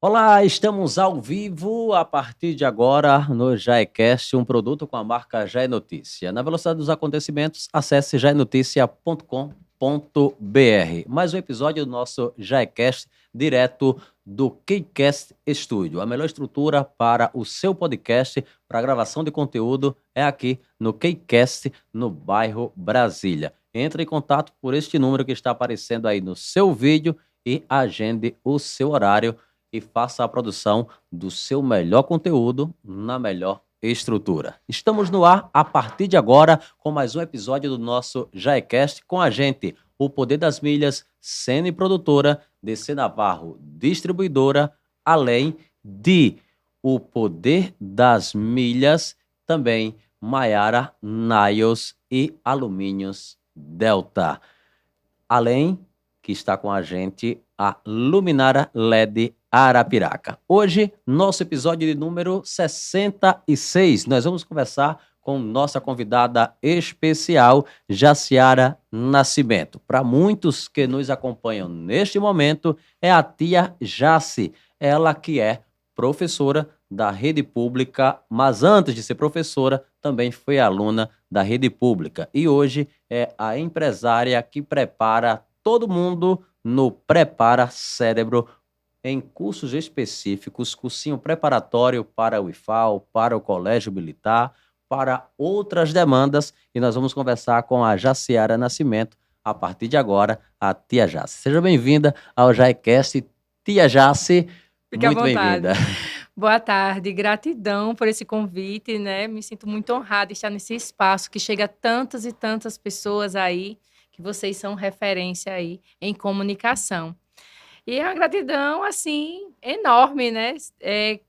Olá, estamos ao vivo a partir de agora no Jaecast, um produto com a marca Jae Notícia. Na velocidade dos acontecimentos, acesse jaenoticia.com.br. Mais um episódio do nosso Jaecast direto do KeyCast Studio. A melhor estrutura para o seu podcast, para gravação de conteúdo, é aqui no KeyCast, no bairro Brasília. Entre em contato por este número que está aparecendo aí no seu vídeo e agende o seu horário e faça a produção do seu melhor conteúdo na melhor estrutura. Estamos no ar a partir de agora com mais um episódio do nosso Jaecast com a gente, o Poder das Milhas, Cine Produtora, DC Navarro Distribuidora, além de o Poder das Milhas, também Maiara Niles e Alumínios Delta. Além que está com a gente a Luminara LED Arapiraca. Hoje, nosso episódio de número 66. Nós vamos conversar com nossa convidada especial, Jaciara Nascimento. Para muitos que nos acompanham neste momento, é a tia Jaci. Ela que é professora da rede pública, mas antes de ser professora, também foi aluna da rede pública. E hoje é a empresária que prepara todo mundo no Prepara Cérebro em cursos específicos, cursinho preparatório para o IFAL, para o Colégio Militar, para outras demandas, e nós vamos conversar com a Jaciara Nascimento, a partir de agora, a tia Jaci. Seja bem-vinda ao Jaecast, tia Jaci, Fique à muito vontade. bem-vinda. Boa tarde, gratidão por esse convite, né? Me sinto muito honrada de estar nesse espaço que chega a tantas e tantas pessoas aí, que vocês são referência aí em comunicação. E a gratidão, assim, enorme, né?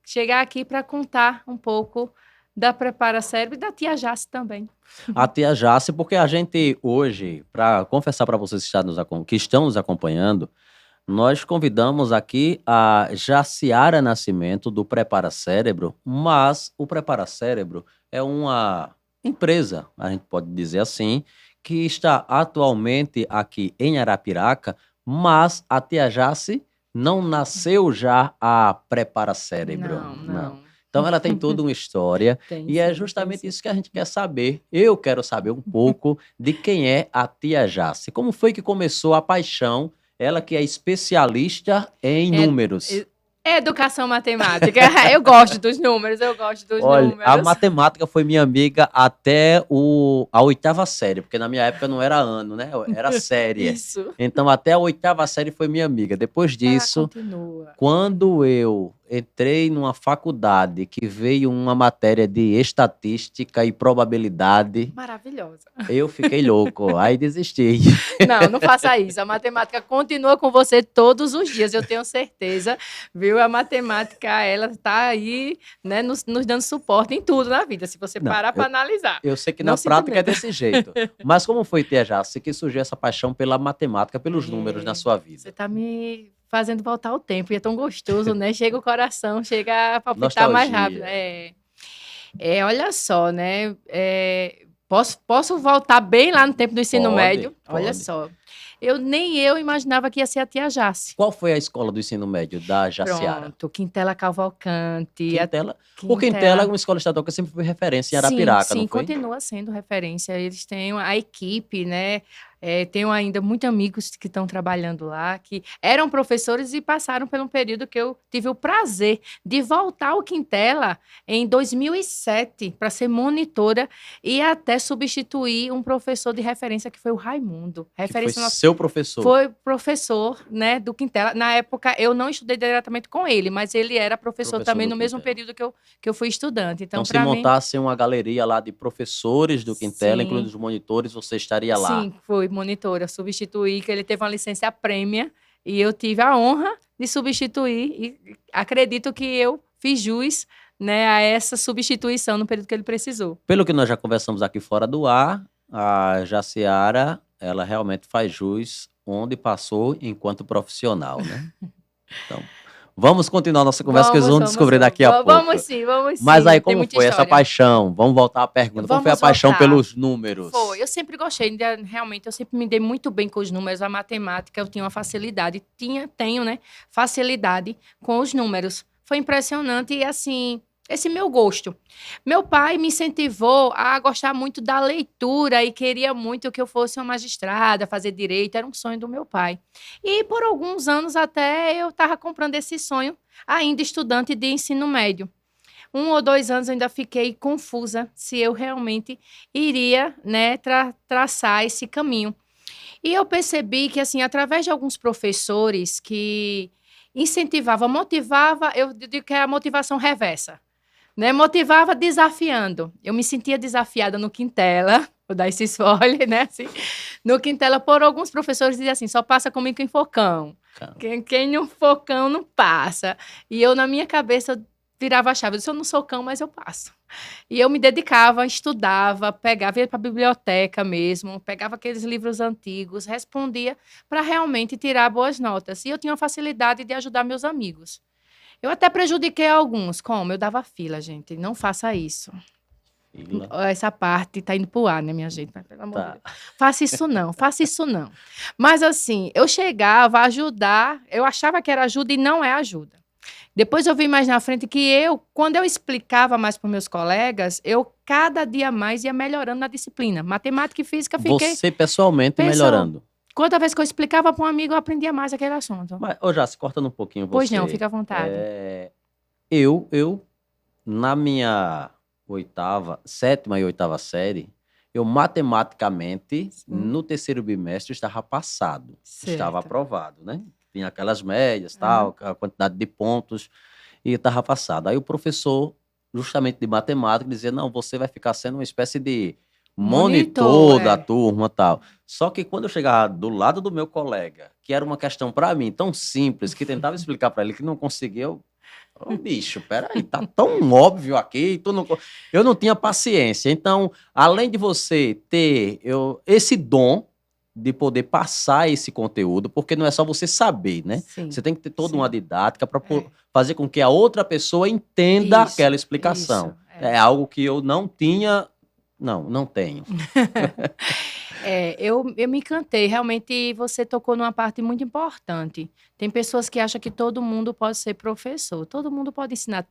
Chegar aqui para contar um pouco da Prepara Cérebro e da tia Jaci também. A tia Jaci, porque a gente hoje, para confessar para vocês que estão nos acompanhando, nós convidamos aqui a Jaciara Nascimento do Prepara Cérebro, mas o Prepara Cérebro é uma empresa, a gente pode dizer assim, que está atualmente aqui em Arapiraca, mas a tia Jaci não nasceu já a Prepara Cérebro. Não. Então ela tem toda uma história Tem e é sim, justamente tem sim. isso que a gente quer saber. Eu quero saber um pouco de quem é a tia Jaci. Como foi que começou a paixão? Ela que é especialista em números. Educação matemática. Eu gosto dos números, Olha, a matemática foi minha amiga até a oitava série, porque na minha época não era ano, né? Era série. Isso. Então até a oitava série foi minha amiga. Depois disso, Continua. quando eu entrei numa faculdade que veio uma matéria de estatística e probabilidade, Maravilhosa. eu fiquei louco, aí desisti. Não faça isso. A matemática continua com você todos os dias, eu tenho certeza, viu? A matemática, ela está aí, né, nos dando suporte em tudo na vida, se você parar para analisar. Eu sei que Não na sinta prática é medo. desse jeito. Mas como foi, tia Jaci, que surgiu essa paixão pela matemática, pelos números na sua Você vida? está me fazendo voltar ao tempo, e é tão gostoso, né? Chega o coração, chega a palpitar mais rápido. Nostalgia. Olha só, né? Posso voltar bem lá no tempo do ensino Pode, médio? Olha pode. só. Nem eu imaginava que ia ser a tia Jaci. Qual foi a escola do ensino médio da Jaciara? Pronto, Quintela Cavalcante. Quintela? O Quintela é uma escola estadual que sempre foi referência em Arapiraca, Sim, não foi? continua sendo referência. Eles têm a equipe, né? Tenho ainda muitos amigos que estão trabalhando lá, que eram professores e passaram por um período que eu tive o prazer de voltar ao Quintela em 2007 para ser monitora e até substituir um professor de referência que foi o Raimundo. Que foi Referência nossa. seu professor. Foi professor, né, do Quintela. Na época, eu não estudei diretamente com ele, mas ele era professor também do no mesmo Quintela. período que eu fui estudante. Então, se pra mim, montasse uma galeria lá de professores do Quintela, Sim. incluindo os monitores, você estaria lá. sim, fui monitora, substituí, que ele teve uma licença prêmia e eu tive a honra de substituir e acredito que eu fiz jus, né, a essa substituição no período que ele precisou. Pelo que nós já conversamos aqui fora do ar, a Jaciara, ela realmente faz jus onde passou enquanto profissional, né? Então, Vamos continuar nossa conversa, que eles vão descobrir daqui a pouco. Vamos sim. Mas aí, como foi história. essa paixão? Vamos voltar à pergunta. Como foi a paixão pelos números? Foi, eu sempre gostei, realmente, eu sempre me dei muito bem com os números, a matemática, eu tinha uma facilidade, tenho, né, facilidade com os números. Foi impressionante e, assim, esse meu gosto. Meu pai me incentivou a gostar muito da leitura e queria muito que eu fosse uma magistrada, fazer direito, era um sonho do meu pai. E por alguns anos até eu estava comprando esse sonho, ainda estudante de ensino médio. 1 ou 2 anos eu ainda fiquei confusa se eu realmente iria, né, traçar esse caminho. E eu percebi que, assim, através de alguns professores que incentivava, motivava, eu digo que é a motivação reversa, né? Motivava desafiando. Eu me sentia desafiada no Quintela, vou dar esse spoiler, né? Assim, no Quintela, por alguns professores diziam assim, só passa comigo quem for cão. Quem não for cão, não passa. E eu, na minha cabeça, virava a chave. Eu disse, eu não sou cão, mas eu passo. E eu me dedicava, estudava, pegava, ia para a biblioteca mesmo, pegava aqueles livros antigos, respondia para realmente tirar boas notas. E eu tinha uma facilidade de ajudar meus amigos. Eu até prejudiquei alguns. Como? Eu dava fila, gente. Não faça isso. Fila. Essa parte tá indo pro ar, né, minha gente? Mas, pelo amor de Deus. Faça isso não, faça isso não. Mas, assim, eu chegava a ajudar, eu achava que era ajuda e não é ajuda. Depois eu vi mais na frente que quando eu explicava mais para meus colegas, eu cada dia mais ia melhorando na disciplina. Matemática e física, fiquei... Você pessoalmente melhorando. Quanta vez que eu explicava para um amigo, eu aprendia mais aquele assunto. Mas, se cortando um pouquinho você... Pois não, fica à vontade. Eu, na minha sétima e oitava série, eu matematicamente, no terceiro bimestre, estava passado. Certo. Estava aprovado, né? Tinha aquelas médias, tal, a quantidade de pontos, e estava passado. Aí o professor, justamente de matemática, dizia, não, você vai ficar sendo uma espécie de monitor da turma, tal. Só que quando eu chegava do lado do meu colega, que era uma questão para mim tão simples, que tentava explicar para ele que não conseguia, bicho, peraí, tá tão óbvio aqui, eu não tinha paciência. Então, além de você ter esse dom de poder passar esse conteúdo, porque não é só você saber, né? Sim, você tem que ter toda uma didática para fazer com que a outra pessoa entenda aquela explicação. É algo que eu não tinha, não tenho. Eu me encantei, realmente você tocou numa parte muito importante. Tem pessoas que acham que todo mundo pode ser professor, todo mundo pode ensinar.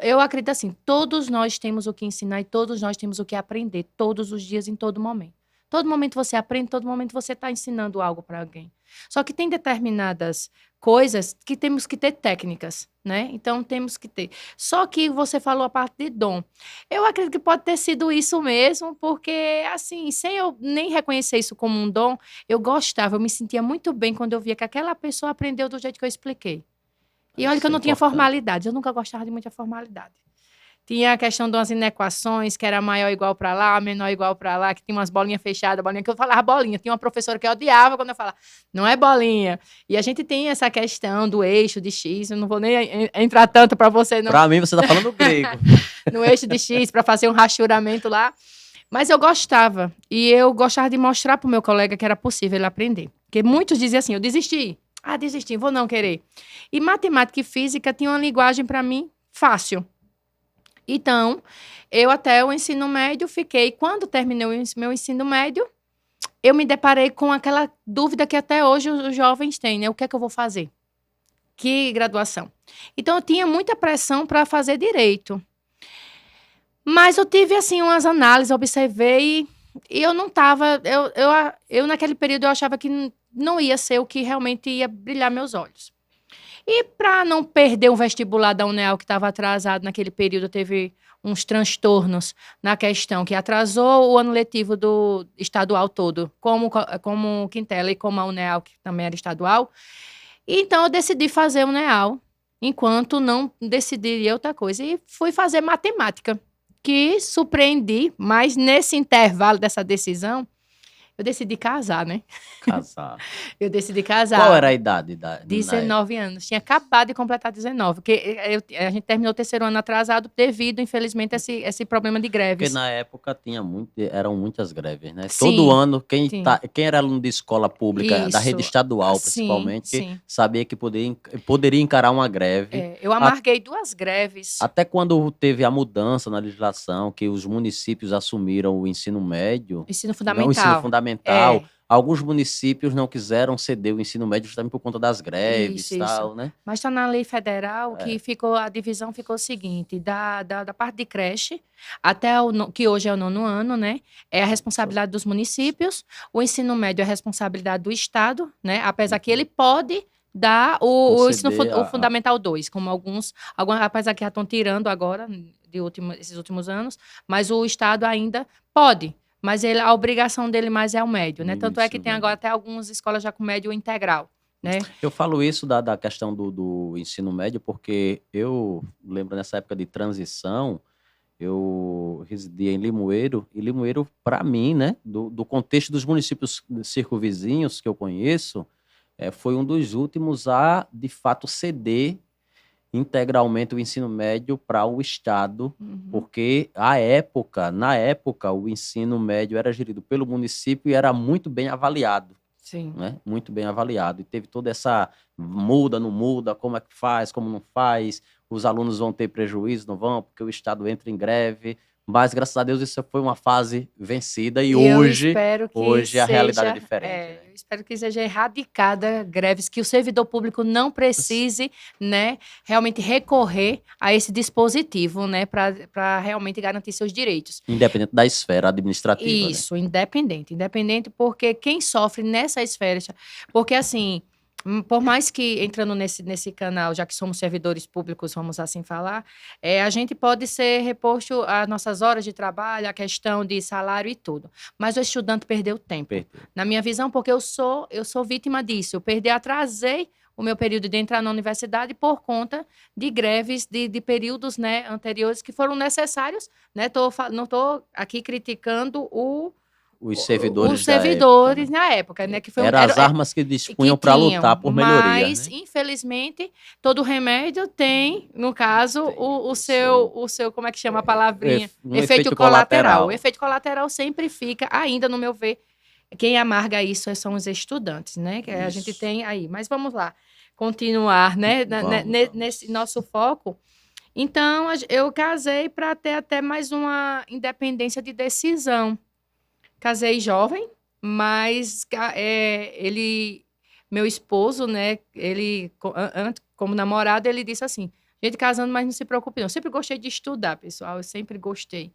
Eu acredito assim, todos nós temos o que ensinar e todos nós temos o que aprender, todos os dias, em todo momento. Todo momento você aprende, todo momento você está ensinando algo para alguém. Só que tem determinadas coisas que temos que ter técnicas, né? Então, temos que ter. Só que você falou a parte de dom. Eu acredito que pode ter sido isso mesmo, porque, assim, sem eu nem reconhecer isso como um dom, eu gostava, eu me sentia muito bem quando eu via que aquela pessoa aprendeu do jeito que eu expliquei. E olha que eu não tinha formalidade, eu nunca gostava de muita formalidade. Tinha a questão de umas inequações, que era maior igual para lá, menor igual para lá, que tinha umas bolinhas fechadas, bolinha que eu falava bolinha. Tinha uma professora que eu odiava quando eu falava, não é bolinha. E a gente tem essa questão do eixo de X, eu não vou nem entrar tanto para você. Não. Para mim, você está falando grego. No eixo de X, para fazer um rachuramento lá. Mas eu gostava. E eu gostava de mostrar para o meu colega que era possível ele aprender. Porque muitos diziam assim, eu desisti. Desisti, vou não querer. E matemática e física tinha uma linguagem para mim fácil. Então, eu até o ensino médio fiquei... Quando terminei o meu ensino médio, eu me deparei com aquela dúvida que até hoje os jovens têm, né? O que é que eu vou fazer? Que graduação? Então, eu tinha muita pressão para fazer direito. Mas eu tive, assim, umas análises, observei e eu não estava... Eu, naquele período, eu achava que não ia ser o que realmente ia brilhar meus olhos. E para não perder um vestibular da UNEAL que estava atrasado naquele período, teve uns transtornos na questão que atrasou o ano letivo do estadual todo, como o Quintela e como a UNEAL, que também era estadual. E então eu decidi fazer a UNEAL, enquanto não decidiria outra coisa. E fui fazer matemática, que surpreendi, mas nesse intervalo dessa decisão, Eu decidi casar, né? Casar. Eu decidi Qual casar. era a idade na 19 anos. Tinha acabado de completar 19. Porque a gente terminou o terceiro ano atrasado devido, infelizmente, a esse problema de Porque greves. na época eram muitas greves, né? Todo Sim, ano, sim. quem era aluno de escola pública, da rede Isso. estadual Sim, principalmente, sim. sabia que poderia encarar uma greve. Eu amarguei 2 greves. Até quando teve a mudança na legislação, que os municípios assumiram o ensino médio, Ensino não o ensino fundamental. fundamental, É. alguns municípios não quiseram ceder o ensino médio justamente por conta das Isso, greves, isso. tal, né? Mas está na lei federal que É, ficou, a divisão ficou o seguinte: da parte de creche até que hoje é o 9º ano, né? É a responsabilidade dos municípios, o ensino médio é a responsabilidade do Estado, né? Apesar que ele pode dar conceder o Fundamental 2, como apesar que já estão tirando agora, esses últimos anos, mas o Estado ainda pode. Mas a obrigação dele mais é o médio, né? o Tanto é que ensino tem agora médio. até algumas escolas já com médio integral, né? Eu falo isso da questão do ensino médio, porque eu lembro nessa época de transição, eu residia em Limoeiro, e Limoeiro, para mim, né, do contexto dos municípios circunvizinhos que eu conheço, foi um dos últimos a, de fato, ceder integralmente o ensino médio para o Estado, Uhum. porque na época, o ensino médio era gerido pelo município e era muito bem avaliado, Sim. né? Muito bem avaliado. E teve toda essa muda, não muda, como é que faz, como não faz, os alunos vão ter prejuízo, não vão, porque o Estado entra em greve. Mas, graças a Deus, isso foi uma fase vencida e E eu hoje, espero que hoje a realidade é seja, diferente, né? eu espero que seja erradicada greves, que o servidor público não precise, né, realmente recorrer a esse dispositivo, né, para realmente garantir seus direitos. Independente da esfera administrativa, né? Isso, independente, porque quem sofre nessa esfera, porque assim, por mais que entrando nesse canal, já que somos servidores públicos, vamos assim falar, a gente pode ser reposto às nossas horas de trabalho, a questão de salário e tudo. Mas o estudante perdeu tempo. Perdeu. Na minha visão, porque eu sou vítima disso. Atrasei o meu período de entrar na universidade por conta de greves de períodos, né, anteriores que foram necessários, né? Não estou aqui criticando Os os servidores da época, servidores né? na época, né? Que foi Eram as armas que que dispunham para lutar tinham, por melhorias, mas né? infelizmente todo remédio tem, no caso, Tem o seu, como é que chama a palavrinha? um Efeito efeito colateral. O colateral. efeito colateral sempre fica, ainda no meu ver, quem amarga isso são os estudantes, né? Que a gente Isso. tem aí. Mas vamos lá, continuar, né? Vamos. Nesse nosso foco. Então, eu casei para ter até mais uma independência de decisão. Casei jovem, mas meu esposo, né? Ele, como namorado, ele disse assim: gente, casando, mas não se preocupe, não. Eu sempre gostei de estudar, pessoal. Eu sempre gostei.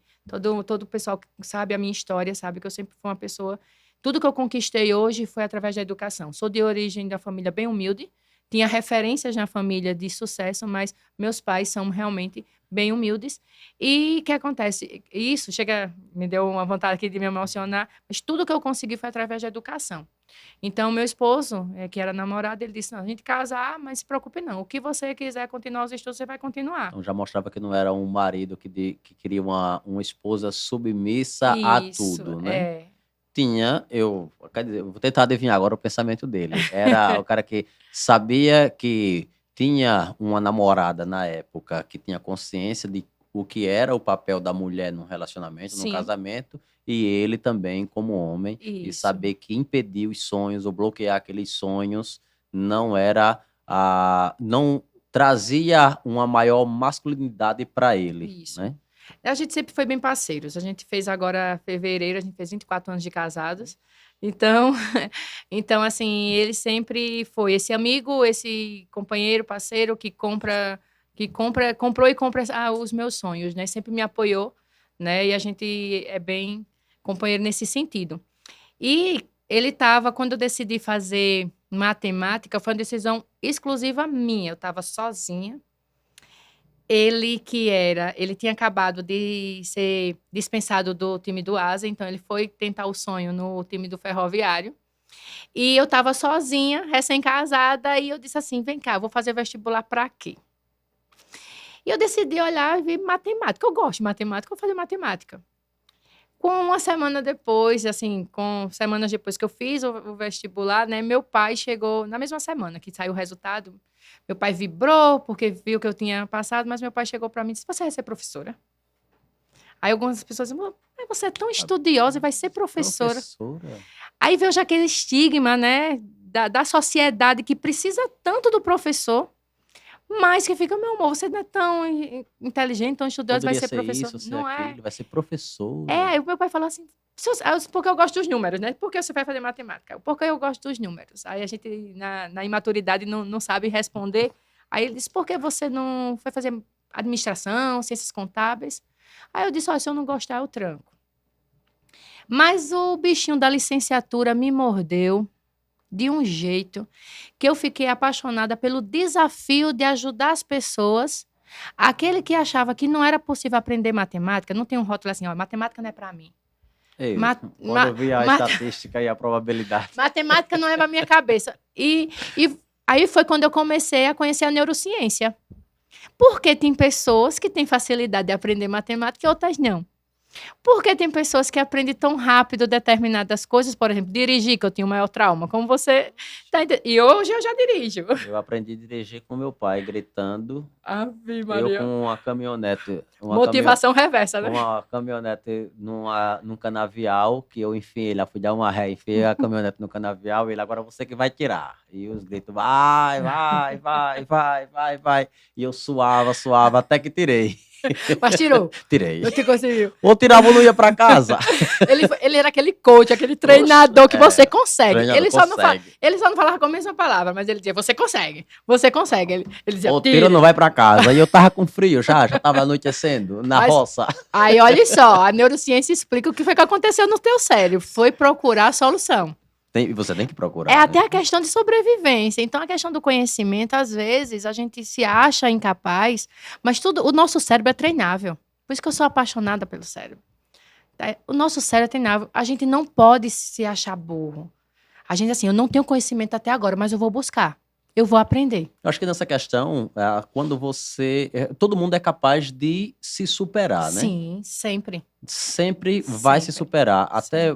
Todo o pessoal que sabe a minha história sabe que eu sempre fui uma pessoa. Tudo que eu conquistei hoje foi através da educação. Sou de origem da família bem humilde, tinha referências na família de sucesso, mas meus pais são realmente bem humildes. E o que acontece? Isso me deu uma vontade aqui de me emocionar, mas tudo que eu consegui foi através da educação. Então, meu esposo, que era namorado, ele disse: não, a gente casar, mas se preocupe não. O que você quiser continuar os estudos, você vai continuar. Então já mostrava que não era um marido que queria uma esposa submissa a Isso, tudo, né? Quer dizer, eu vou tentar adivinhar agora o pensamento dele. Era o cara que sabia que tinha uma namorada na época que tinha consciência de o que era o papel da mulher num relacionamento, num Sim, casamento, e ele também, como homem, e isso. saber que impedir os sonhos ou bloquear aqueles sonhos não era não trazia uma maior masculinidade para ele, Isso. né? A gente sempre foi bem parceiros. A gente fez agora, fevereiro, a gente fez 24 anos de casados. Então, então assim, ele sempre foi esse amigo, esse companheiro, parceiro comprou e compra os meus sonhos, né? Sempre me apoiou, né? E a gente é bem companheiro nesse sentido. E ele estava, quando eu decidi fazer matemática, foi uma decisão exclusiva minha. Eu estava sozinha. Ele tinha acabado de ser dispensado do time do Asa, então ele foi tentar o sonho no time do Ferroviário. E eu estava sozinha, recém-casada, e eu disse assim: vem cá, eu vou fazer vestibular para quê? E eu decidi olhar e ver matemática. Eu gosto de matemática, eu vou fazer matemática. Com uma semana depois, assim, com semanas depois que eu fiz o vestibular, né? Meu pai chegou, na mesma semana que saiu o resultado, meu pai vibrou, porque viu que eu tinha passado, mas meu pai chegou para mim e disse, você vai ser professora? Aí algumas pessoas dizem, mas você é tão estudiosa e vai ser professora. Aí veio já aquele estigma, né, da sociedade que precisa tanto do professor, mas que fica, meu amor, você não é tão inteligente, tão estudioso, vai ser professor. Isso, não aquilo, é? vai ser professor. Aí o meu pai falou assim, porque eu gosto dos números, né? Por que você vai fazer matemática? Porque eu gosto dos números. Aí a gente, na imaturidade, não sabe responder. Aí ele disse, por que você não foi fazer administração, ciências contábeis? Aí eu disse, se eu não gostar, eu tranco. Mas o bichinho da licenciatura me mordeu de um jeito que eu fiquei apaixonada pelo desafio de ajudar as pessoas. Aquele que achava que não era possível aprender matemática, não tem um rótulo assim, matemática não é para mim. Quando eu vi a estatística e a probabilidade. Matemática não é para minha cabeça. E aí foi quando eu comecei a conhecer a neurociência. Porque tem pessoas que têm facilidade de aprender matemática e outras não. Porque tem pessoas que aprendem tão rápido determinadas coisas, por exemplo, dirigir, que eu tinha o maior trauma, como você tá entendendo. E hoje eu já dirijo. Eu aprendi a dirigir com meu pai, gritando. Ave Maria. Eu com uma caminhonete. Motivação reversa, né? Uma caminhonete num canavial, que eu enfiei, fui dar uma ré, enfiei a caminhonete no canavial, e ele, agora você que vai tirar. E os gritos, vai. E eu suava, até que tirei. Mas tirou? Tirei. Não te conseguiu? Ou tirava ou não ia pra casa. Ele era aquele coach, aquele treinador que você consegue. Ele só não falava com a mesma palavra, mas ele dizia, você consegue. Ele dizia, ou tira ou não vai pra casa. E eu tava com frio já tava anoitecendo na roça. Aí, olha só, a neurociência explica o que foi que aconteceu no teu cérebro. Foi procurar a solução. Você tem que procurar. É, né? Até a questão de sobrevivência. Então, a questão do conhecimento, às vezes, a gente se acha incapaz, mas o nosso cérebro é treinável. Por isso que eu sou apaixonada pelo cérebro. O nosso cérebro é treinável. A gente não pode se achar burro. A gente, assim, eu não tenho conhecimento até agora, mas eu vou buscar. Eu vou aprender. Eu acho que nessa questão, quando você... todo mundo é capaz de se superar, né? Sim, sempre. Sempre vai se superar. Até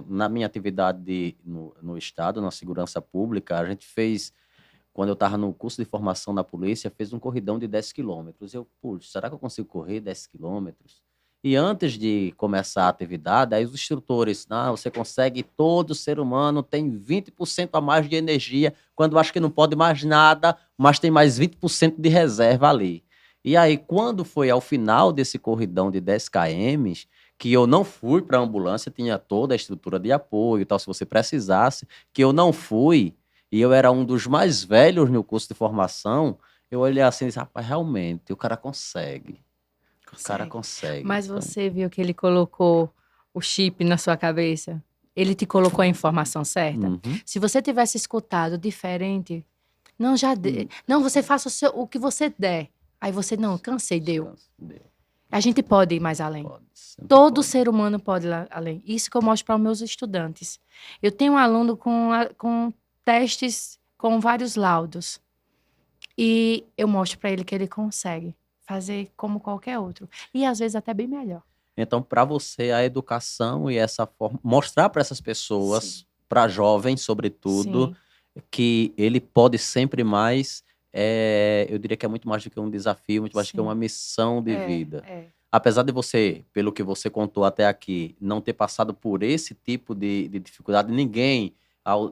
na minha atividade no Estado, na segurança pública, a gente fez, quando eu estava no curso de formação na polícia, fez um corridão de 10 quilômetros. Eu, será que eu consigo correr 10 quilômetros? E antes de começar a atividade, aí os instrutores, você consegue, todo ser humano tem 20% a mais de energia, quando acho que não pode mais nada, mas tem mais 20% de reserva ali. E aí, quando foi ao final desse corridão de 10 km, que eu não fui para a ambulância, tinha toda a estrutura de apoio e tal, se você precisasse, que eu não fui, e eu era um dos mais velhos no curso de formação, eu olhei assim e disse, rapaz, realmente, o cara consegue. O cara consegue. Mas então... você viu que ele colocou o chip na sua cabeça? Ele te colocou a informação certa? Uhum. Se você tivesse escutado diferente, não, você faça o que você der. Aí você, não, cansei, deu. A gente pode ir mais além. Todo ser humano pode ir além. Isso que eu mostro para os meus estudantes. Eu tenho um aluno com testes, com vários laudos. E eu mostro para ele que ele consegue fazer como qualquer outro. E às vezes até bem melhor. Então, para você, a educação e essa forma... mostrar para essas pessoas, para jovens, sobretudo, sim, que ele pode sempre mais... eu diria que é muito mais do que um desafio, muito mais do que uma missão de vida. Apesar de você, pelo que você contou até aqui, não ter passado por esse tipo de dificuldade, ninguém...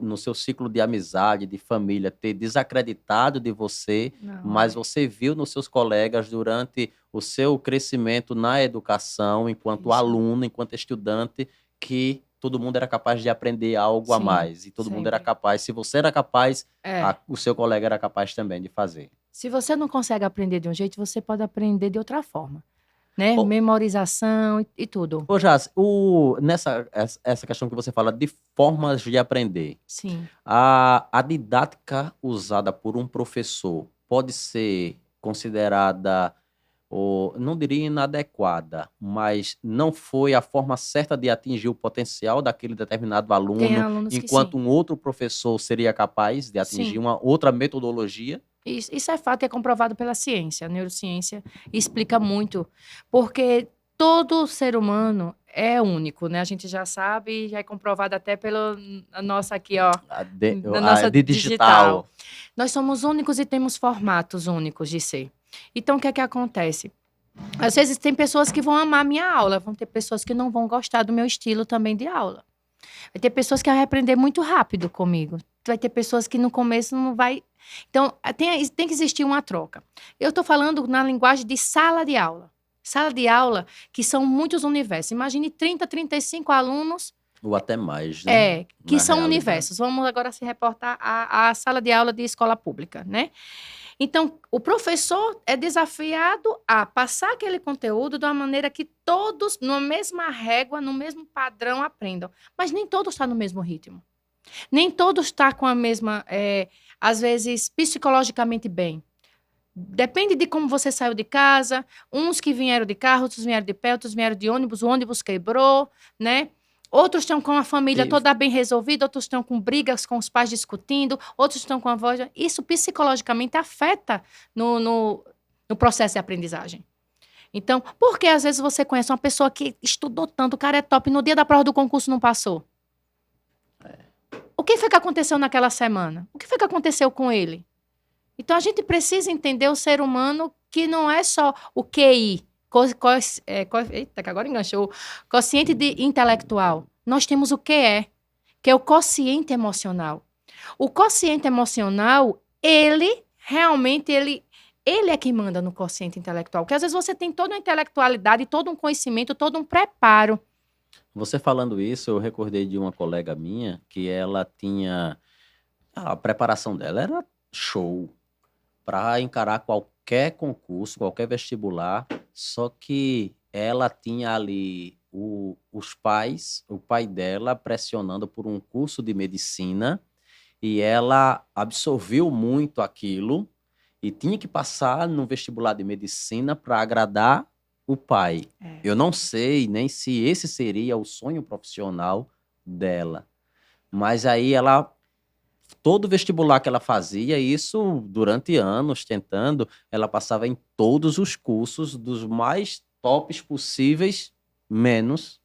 no seu ciclo de amizade, de família, ter desacreditado de você, mas você viu nos seus colegas durante o seu crescimento na educação, enquanto aluno, enquanto estudante, que todo mundo era capaz de aprender algo a mais. E todo mundo era capaz. Se você era capaz, o seu colega era capaz também de fazer. Se você não consegue aprender de um jeito, você pode aprender de outra forma. Né? Memorização e tudo. Ô, Jaz, essa questão que você fala de formas de aprender. Sim. A didática usada por um professor pode ser considerada, não diria inadequada, mas não foi a forma certa de atingir o potencial daquele determinado aluno, enquanto um outro professor seria capaz de atingir uma outra metodologia? Isso é fato e é comprovado pela ciência. A neurociência explica muito. Porque todo ser humano é único, né? A gente já sabe, já é comprovado até pela nossa aqui, ó, na A nossa de digital. digital. Nós somos únicos e temos formatos únicos de ser. Então, o que é que acontece? Às vezes tem pessoas que vão amar a minha aula, vão ter pessoas que não vão gostar do meu estilo também de aula. Vai ter pessoas que vão aprender muito rápido comigo. Vai ter pessoas que no começo não vai. Então, tem que existir uma troca. Eu estou falando na linguagem de sala de aula. Sala de aula, que são muitos universos. Imagine 30, 35 alunos. Ou até mais, né? Que Na são realidade. universos. Vamos agora se reportar à sala de aula de escola pública, né? Então, o professor é desafiado a passar aquele conteúdo de uma maneira que todos, na mesma régua, no mesmo padrão, aprendam. Mas nem todos estão no mesmo ritmo. Nem todos estão com a mesma, às vezes, psicologicamente bem. Depende de como você saiu de casa. Uns que vieram de carro, outros vieram de pé, outros vieram de ônibus, o ônibus quebrou, né? Outros estão com a família toda bem resolvida, outros estão com brigas com os pais discutindo, outros estão com a voz. Isso psicologicamente afeta no processo de aprendizagem. Então, porque às vezes você conhece uma pessoa que estudou tanto, o cara é top, no dia da prova do concurso não passou? O que foi que aconteceu naquela semana? O que foi que aconteceu com ele? Então, a gente precisa entender o ser humano que não é só o QI, eita, que agora enganchou, quociente intelectual. Nós temos o QE, que é o quociente emocional. O quociente emocional, ele realmente, ele é que manda no quociente intelectual. Porque às vezes você tem toda uma intelectualidade, todo um conhecimento, todo um preparo. Você falando isso, eu recordei de uma colega minha que ela tinha... A preparação dela era show para encarar qualquer concurso, qualquer vestibular, só que ela tinha ali o pai dela pressionando por um curso de medicina e ela absorveu muito aquilo e tinha que passar no vestibular de medicina para agradar o pai. Eu não sei nem se esse seria o sonho profissional dela, mas aí ela... Todo vestibular que ela fazia, isso durante anos, tentando, ela passava em todos os cursos dos mais tops possíveis, menos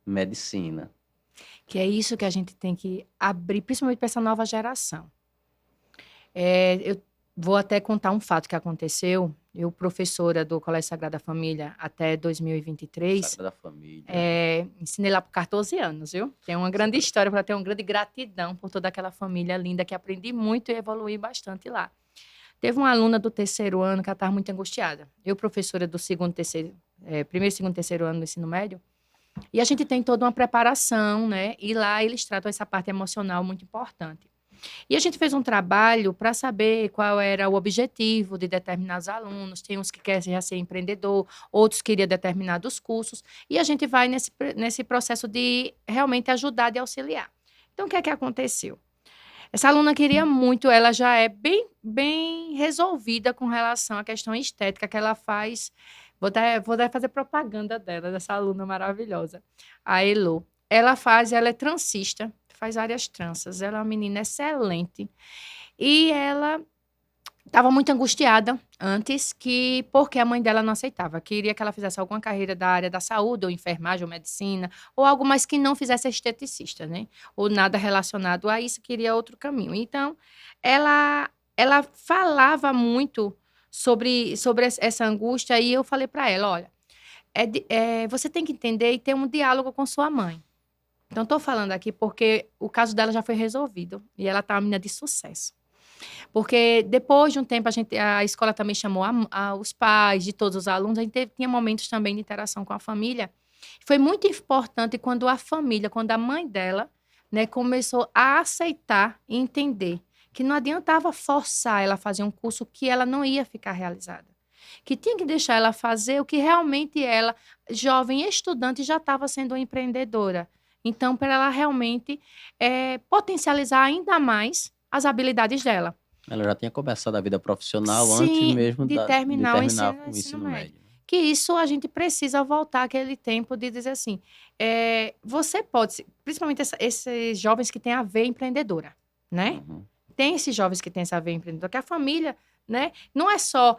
medicina. Que é isso que a gente tem que abrir, principalmente para essa nova geração. Eu vou até contar um fato que aconteceu. Eu, professora do Colégio Sagrada Família até 2023. Sagrada Família. Ensinei lá por 14 anos, viu? Tem uma grande história, para ter uma grande gratidão por toda aquela família linda que aprendi muito e evoluí bastante lá. Teve uma aluna do 3º ano que ela estava muito angustiada. Eu, professora do primeiro, segundo, 3º ano do ensino médio, e a gente tem toda uma preparação, né? E lá eles tratam essa parte emocional muito importante. E a gente fez um trabalho para saber qual era o objetivo de determinados alunos. Tem uns que querem já ser empreendedor, outros queriam determinados cursos. E a gente vai nesse processo de realmente ajudar, de auxiliar. Então, o que é que aconteceu? Essa aluna queria muito, ela já é bem resolvida com relação à questão estética que ela faz. Vou fazer propaganda dela, dessa aluna maravilhosa, a Elo. Ela é transista, faz várias tranças. Ela é uma menina excelente. E ela estava muito angustiada antes, porque a mãe dela não aceitava. Queria que ela fizesse alguma carreira da área da saúde, ou enfermagem, ou medicina, ou algo mais que não fizesse esteticista, né? Ou nada relacionado a isso, queria outro caminho. Então, ela falava muito sobre essa angústia, e eu falei para ela, olha, você tem que entender e ter um diálogo com sua mãe. Então, estou falando aqui porque o caso dela já foi resolvido. E ela está uma menina de sucesso. Porque depois de um tempo, a escola também chamou os pais de todos os alunos. A gente tinha momentos também de interação com a família. Foi muito importante quando a mãe dela, né, começou a aceitar e entender que não adiantava forçar ela a fazer um curso que ela não ia ficar realizada. Que tinha que deixar ela fazer o que realmente ela, jovem estudante, já estava sendo uma empreendedora. Então, para ela realmente potencializar ainda mais as habilidades dela. Ela já tinha começado a vida profissional Sim, antes mesmo de terminar o ensino médio. Que isso a gente precisa voltar àquele tempo de dizer assim, você pode, principalmente esses jovens que têm a veia empreendedora, né? Uhum. Tem esses jovens que têm essa veia empreendedora, que a família né? Não é só...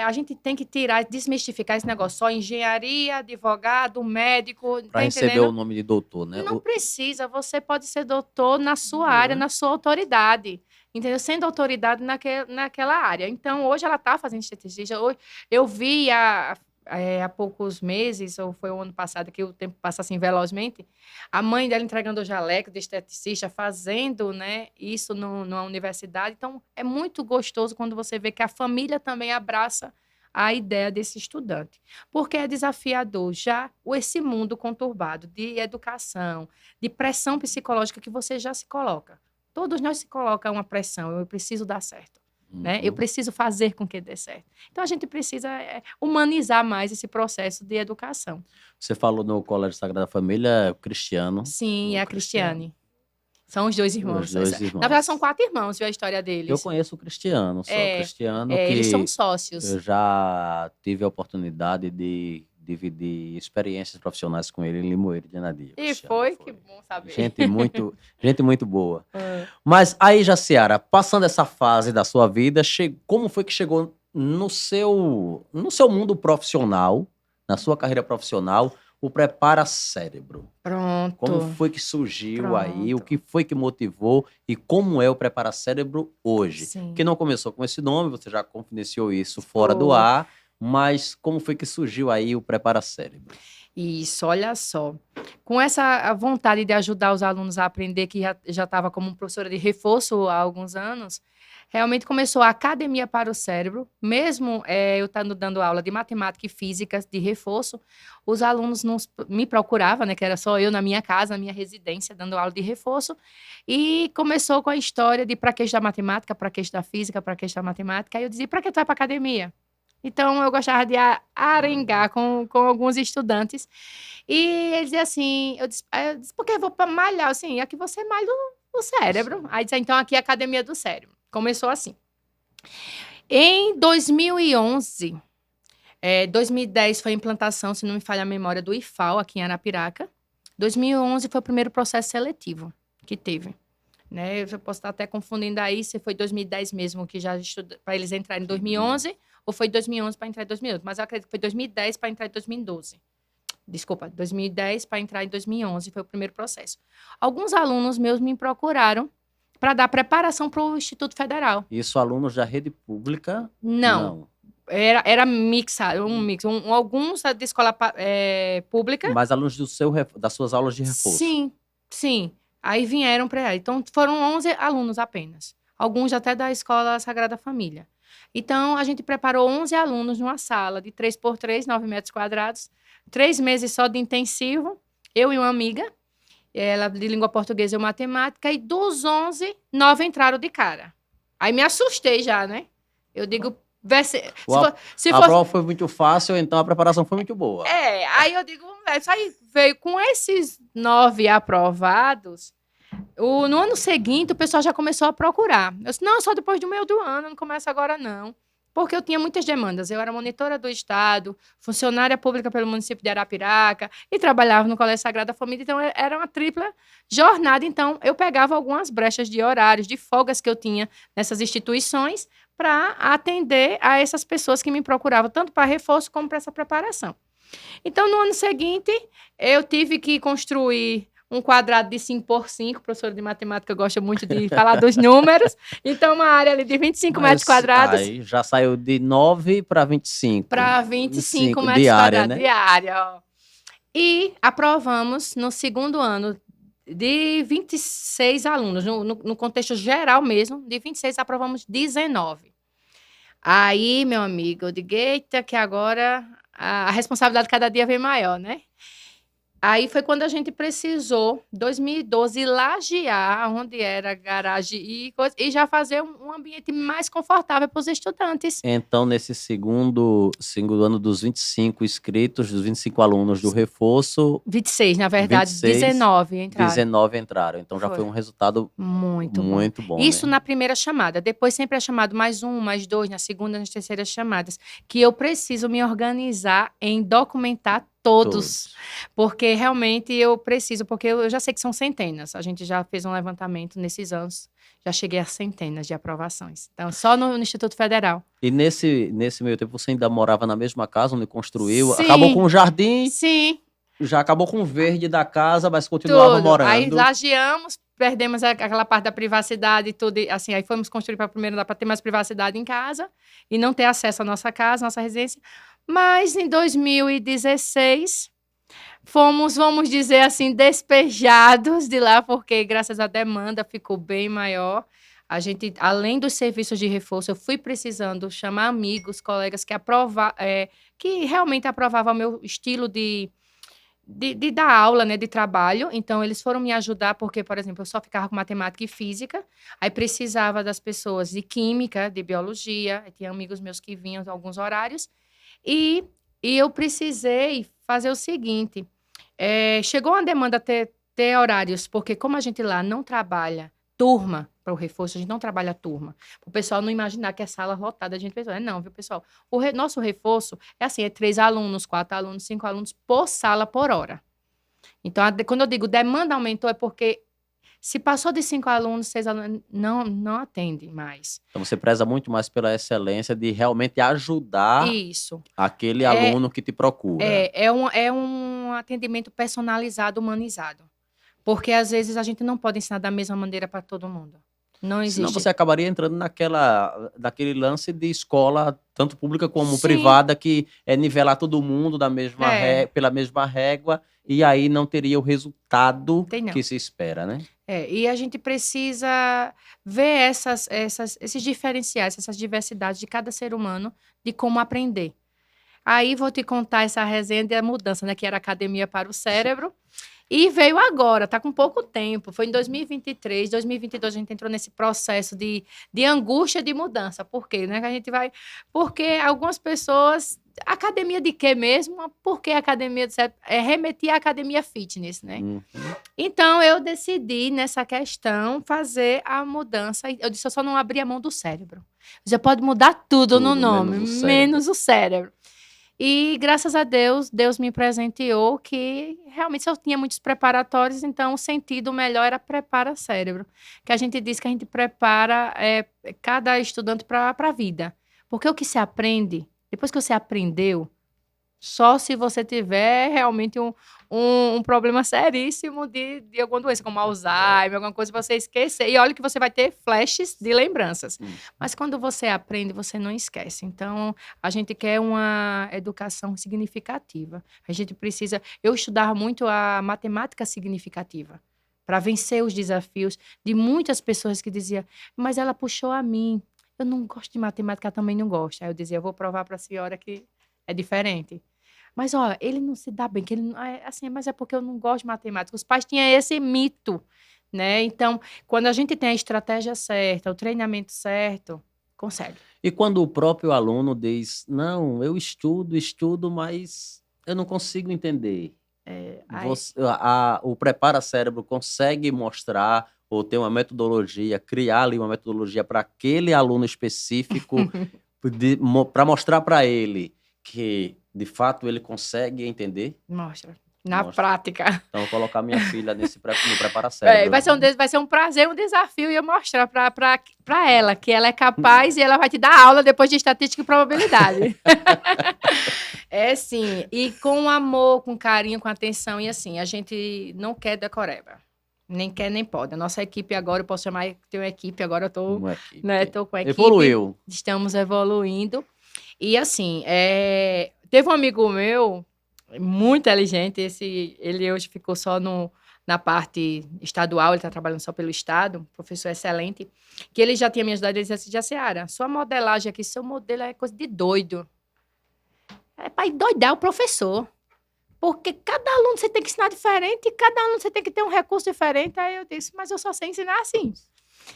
a gente tem que desmistificar esse negócio. Só engenharia, advogado, médico... Para receber o nome de doutor, né? Não precisa. Você pode ser doutor na sua área, na sua autoridade. Entendeu? Sendo autoridade naquela área. Então, hoje ela está fazendo esteticista. Hoje, eu vi há poucos meses, ou foi o ano passado, que o tempo passa assim velozmente, a mãe dela entregando o jaleco de esteticista, fazendo, né, isso numa universidade. Então, é muito gostoso quando você vê que a família também abraça a ideia desse estudante. Porque é desafiador já esse mundo conturbado de educação, de pressão psicológica que você já se coloca. Todos nós se colocam uma pressão, eu preciso dar certo. Né? Eu preciso fazer com que dê certo. Então, a gente precisa humanizar mais esse processo de educação. Você falou no Colégio Sagrada Família Cristiano. Sim, é a Cristiane. São os dois irmãos. Na verdade, são 4 irmãos, viu a história deles. Eu conheço o Cristiano, só Cristiano que eles são sócios. Eu já tive a oportunidade de dividir experiências profissionais com ele em Limoeiro de Anadia. E foi? Que bom saber. Gente muito boa. Mas aí, Jaciara, passando essa fase da sua vida, como foi que chegou no seu mundo profissional, na sua carreira profissional, o Prepara Cérebro? Pronto. Como foi que surgiu aí? O que foi que motivou? E como é o Prepara Cérebro hoje? Sim. Que não começou com esse nome, você já confidenciou isso fora do ar, mas como foi que surgiu aí o Prepara Cérebro? Isso, olha só. Com essa vontade de ajudar os alunos a aprender, que já estava como professora de reforço há alguns anos, realmente começou a Academia para o Cérebro. Mesmo eu estando dando aula de matemática e física de reforço, os alunos me procuravam, né, que era só eu na minha casa, na minha residência, dando aula de reforço. E começou com a história de para que estudar matemática, para que estudar física, para que estudar matemática. Aí eu dizia, para que tu vai para academia? Então, eu gostava de arengar com alguns estudantes. E eles diziam assim, eu disse porque eu vou para malhar, assim, aqui você malha o cérebro. Aí disse, então, aqui é a Academia do Cérebro. Começou assim. Em 2011, 2010 foi a implantação, se não me falha a memória, do IFAL, aqui em Arapiraca. 2011 foi o primeiro processo seletivo que teve. Né? Eu posso estar até confundindo aí se foi 2010 mesmo, que já estudou, para eles entrarem em 2011, ou foi 2011 para entrar em 2012. Mas eu acredito que foi 2010 para entrar em 2012. Desculpa, 2010 para entrar em 2011 foi o primeiro processo. Alguns alunos meus me procuraram para dar preparação para o Instituto Federal. Isso, alunos da rede pública? Não. Era mixado, alguns da escola pública. Mas alunos das suas aulas de reforço? Sim. Aí vieram para aí. Então, foram 11 alunos apenas. Alguns até da Escola Sagrada Família. Então, a gente preparou 11 alunos numa sala de 3x3, 9 metros quadrados. 3 meses só de intensivo. Eu e uma amiga. Ela de língua portuguesa e matemática. E dos 11, 9 entraram de cara. Aí me assustei já, né? Eu digo... A prova foi muito fácil, então a preparação foi muito boa. Aí eu digo... Isso aí veio com esses 9 aprovados... No ano seguinte, o pessoal já começou a procurar. Eu disse, não, só depois do meio do ano, não começa agora não. Porque eu tinha muitas demandas. Eu era monitora do Estado, funcionária pública pelo município de Arapiraca e trabalhava no Colégio Sagrada Família. Então, era uma tripla jornada. Então, eu pegava algumas brechas de horários, de folgas que eu tinha nessas instituições para atender a essas pessoas que me procuravam, tanto para reforço como para essa preparação. Então, no ano seguinte, eu tive que construir um quadrado de 5x5, professora de matemática gosta muito de falar dos números, então uma área ali de 25 metros quadrados. Aí já saiu de 9 para 25. Para 25 metros quadrados, né? Diária, ó. E aprovamos no segundo ano de 26 alunos, no contexto geral mesmo, de 26 aprovamos 19. Aí, meu amigo, eu digo, eita, que agora a responsabilidade cada dia vem maior, né? Aí foi quando a gente precisou, 2012, lajear onde era a garagem e já fazer um ambiente mais confortável para os estudantes. Então, nesse segundo ano dos 25 inscritos, dos 25 alunos do reforço... 26, na verdade, 19 entraram. 19 entraram, então já foi um resultado muito bom. Isso, né? Na primeira chamada. Depois sempre é chamado mais 1, mais 2, na segunda, nas terceiras chamadas. Que eu preciso me organizar em documentar todos. Porque realmente eu preciso, porque eu já sei que são centenas. A gente já fez um levantamento nesses anos, já cheguei a centenas de aprovações. Então, só no Instituto Federal. E nesse meio tempo você ainda morava na mesma casa onde construiu? Acabou com Sim, o jardim, sim, já acabou com o verde da casa, mas continuava tudo. Aí morando. lajeamos, perdemos aquela parte da privacidade e tudo. Assim, aí fomos construir para primeiro para ter mais privacidade em casa e não ter acesso à nossa casa, nossa residência. Mas em 2016 fomos, vamos dizer assim, despejados de lá, porque graças à demanda ficou bem maior. A gente, além dos serviços de reforço, eu fui precisando chamar amigos, colegas que realmente aprovavam o meu estilo de dar aula, né, de trabalho. Então, eles foram me ajudar, porque, por exemplo, eu só ficava com matemática e física, aí precisava das pessoas de química, de biologia, tinha amigos meus que vinham em alguns horários, e, e eu precisei fazer o seguinte, chegou uma demanda ter horários, porque como a gente lá não trabalha turma para o reforço, a gente não trabalha turma. Para o pessoal não imaginar que é sala lotada, a gente pensa, não, viu, pessoal? Nosso reforço é assim, é 3 alunos, 4 alunos, 5 alunos por sala por hora. Então, quando eu digo demanda aumentou, é porque se passou de 5 alunos, 6 alunos, não atende mais. Então você preza muito mais pela excelência de realmente ajudar Isso. aquele aluno que te procura. É um atendimento personalizado, humanizado. Porque às vezes a gente não pode ensinar da mesma maneira para todo mundo. Não Senão existe. você acabaria entrando naquele lance de escola, tanto pública como Sim. privada, que é nivelar todo mundo pela mesma régua, e aí não teria o resultado Tem não. que se espera, né? E a gente precisa ver esses diferenciais, essas diversidades de cada ser humano, de como aprender. Aí vou te contar essa resenha da mudança, né? Que era Academia para o Cérebro. E veio agora, tá com pouco tempo. Foi em 2023, 2022 a gente entrou nesse processo de angústia de mudança. Por quê? Né? Que a gente vai... Porque algumas pessoas... Academia de quê mesmo? Porque a academia remetia à academia fitness, né? Uhum. Então, eu decidi, nessa questão, fazer a mudança. Eu disse, eu só não abri a mão do cérebro. Você pode mudar tudo no nome, menos o cérebro. E, graças a Deus, Deus me presenteou que, realmente, eu tinha muitos preparatórios, então, o sentido melhor era prepara-cérebro. Que a gente diz que a gente prepara cada estudante para a vida. Porque o que se aprende, depois que você aprendeu, só se você tiver realmente um problema seríssimo de alguma doença, como Alzheimer, alguma coisa que você esquecer. E olha que você vai ter flashes de lembranças. Mas quando você aprende, você não esquece. Então, a gente quer uma educação significativa. A gente precisa... Eu estudava muito a matemática significativa para vencer os desafios de muitas pessoas que diziam, mas ela puxou a mim. Eu não gosto de matemática, também não gosto. Aí eu dizia, eu vou provar para a senhora que é diferente. Mas, ó, ele não se dá bem, que ele assim, mas é porque eu não gosto de matemática. Os pais tinham esse mito, né? Então, quando a gente tem a estratégia certa, o treinamento certo, consegue. E quando o próprio aluno diz, não, eu estudo, mas eu não consigo entender. O prepara-cérebro consegue mostrar ou ter uma metodologia, criar ali uma metodologia para aquele aluno específico, para mostrar para ele que, de fato, ele consegue entender? Mostra. Na prática. Então, vou colocar minha filha no prepara-cérebro. Vai ser um prazer, um desafio, e eu mostrar para ela que ela é capaz e ela vai te dar aula depois de estatística e probabilidade. Sim. E com amor, com carinho, com atenção. E assim, a gente não quer decoreba. Nem quer, nem pode. A nossa equipe agora, eu posso chamar, tem uma equipe, agora eu tô com a equipe. Evoluiu. Estamos evoluindo. E assim, teve um amigo meu, muito inteligente, ele hoje ficou só na parte estadual, ele está trabalhando só pelo estado, professor excelente, que ele já tinha me ajudado, ele disse assim, Jaciara, sua modelagem aqui, seu modelo é coisa de doido. É para endoidar o professor. Porque cada aluno você tem que ensinar diferente, cada aluno você tem que ter um recurso diferente. Aí eu disse, mas eu só sei ensinar assim.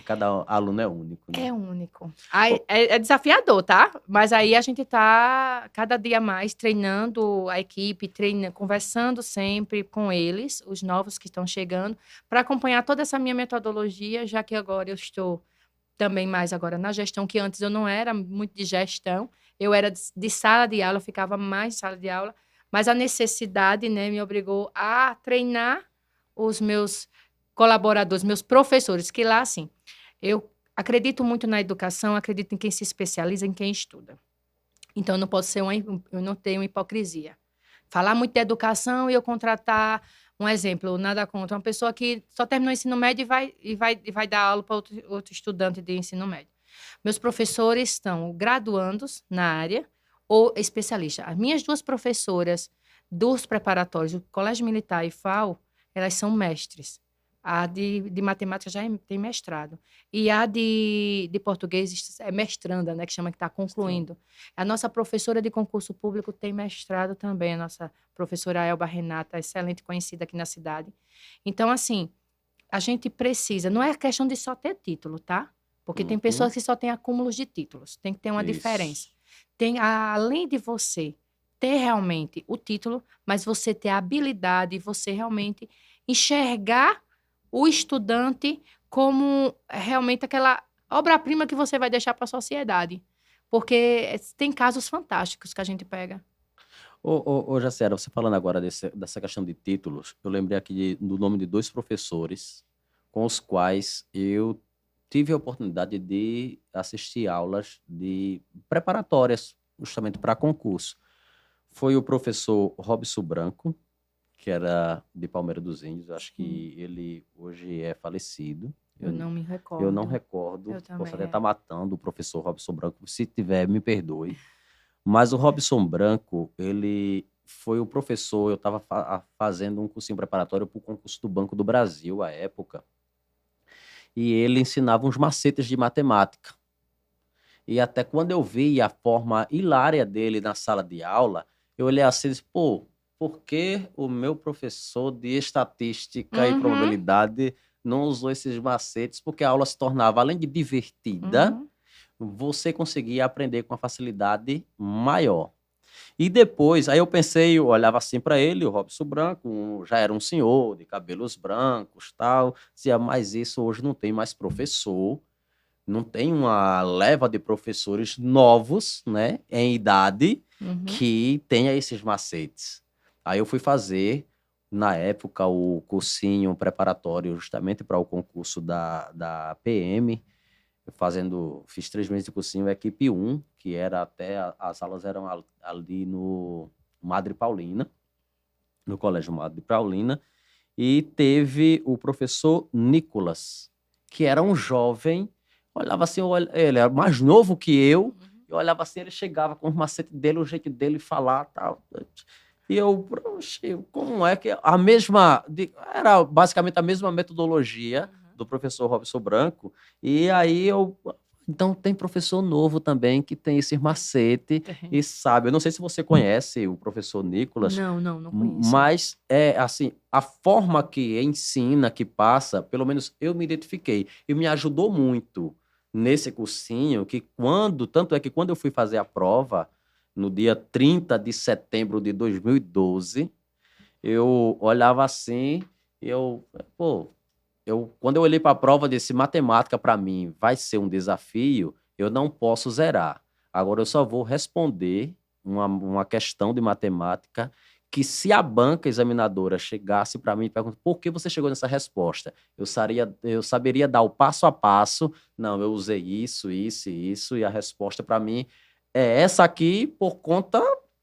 Cada aluno é único, né? É único. Aí, é desafiador, tá? Mas aí a gente tá cada dia mais treinando a equipe, conversando sempre com eles, os novos que estão chegando, para acompanhar toda essa minha metodologia, já que agora eu estou também mais agora na gestão, que antes eu não era muito de gestão, eu era de sala de aula, eu ficava mais de sala de aula, Mas a necessidade, né, me obrigou a treinar os meus colaboradores, meus professores, que lá, assim, eu acredito muito na educação, acredito em quem se especializa, em quem estuda. Então, eu não tenho hipocrisia. Falar muito de educação e eu contratar, um exemplo, nada contra, uma pessoa que só terminou o ensino médio e vai dar aula para outro estudante de ensino médio. Meus professores estão graduandos na área ou especialistas. As minhas duas professoras dos preparatórios, do Colégio Militar e FAO, elas são mestres. A de matemática já tem mestrado. E a de português é mestranda, né, que chama que está concluindo. A nossa professora de concurso público tem mestrado também, a nossa professora Elba Renata, excelente conhecida aqui na cidade. Então, assim, a gente precisa, não é questão de só ter título, tá? Porque tem pessoas que só têm acúmulos de títulos, tem que ter uma diferença. Além de você ter realmente o título, mas você ter a habilidade, você realmente enxergar o estudante como realmente aquela obra-prima que você vai deixar para a sociedade. Porque tem casos fantásticos que a gente pega. Ô, Jaciara, você falando agora dessa questão de títulos, eu lembrei aqui do nome de 2 professores com os quais eu tive a oportunidade de assistir aulas de preparatórias, justamente para concurso. Foi o professor Robson Branco, que era de Palmeira dos Índios. Acho que ele hoje é falecido. Eu não me recordo. Eu não recordo. Eu também, Posso até estar matando o professor Robson Branco. Se tiver, me perdoe. Mas o Robson Branco, ele foi o professor. Eu estava fazendo um cursinho preparatório para o concurso do Banco do Brasil, à época. E ele ensinava uns macetes de matemática. E até quando eu vi a forma hilária dele na sala de aula, eu olhei assim e disse, pô, por que o meu professor de estatística e probabilidade não usou esses macetes? Porque a aula se tornava, além de divertida, você conseguia aprender com uma facilidade maior. E depois, aí eu pensei, eu olhava assim para ele, o Robson Branco, já era um senhor de cabelos brancos, tal, dizia, mas isso hoje não tem mais professor, não tem uma leva de professores novos, né, em idade, que tenha esses macetes. Aí eu fui fazer, na época, o cursinho preparatório justamente para o concurso da PM, fiz 3 meses de cursinho, equipe 1, que era as aulas eram ali no Madre Paulina, no Colégio Madre Paulina, e teve o professor Nicolas, que era um jovem, olhava assim, ele era mais novo que eu olhava assim, ele chegava com o macete dele, o jeito dele falar, tal. E eu, como é que era basicamente a mesma metodologia do professor Robson Branco, e aí então tem professor novo também que tem esse macete e sabe. Eu não sei se você conhece o professor Nicolas. Não conheço. Mas assim, a forma que ensina, que passa, pelo menos eu me identifiquei e me ajudou muito nesse cursinho, tanto é que quando eu fui fazer a prova no dia 30 de setembro de 2012, eu olhava assim e quando eu olhei para a prova, disse, matemática para mim vai ser um desafio, eu não posso zerar. Agora eu só vou responder uma questão de matemática que, se a banca examinadora chegasse para mim e perguntasse por que você chegou nessa resposta, eu saberia dar o passo a passo. Não, eu usei isso, e a resposta para mim é essa aqui por conta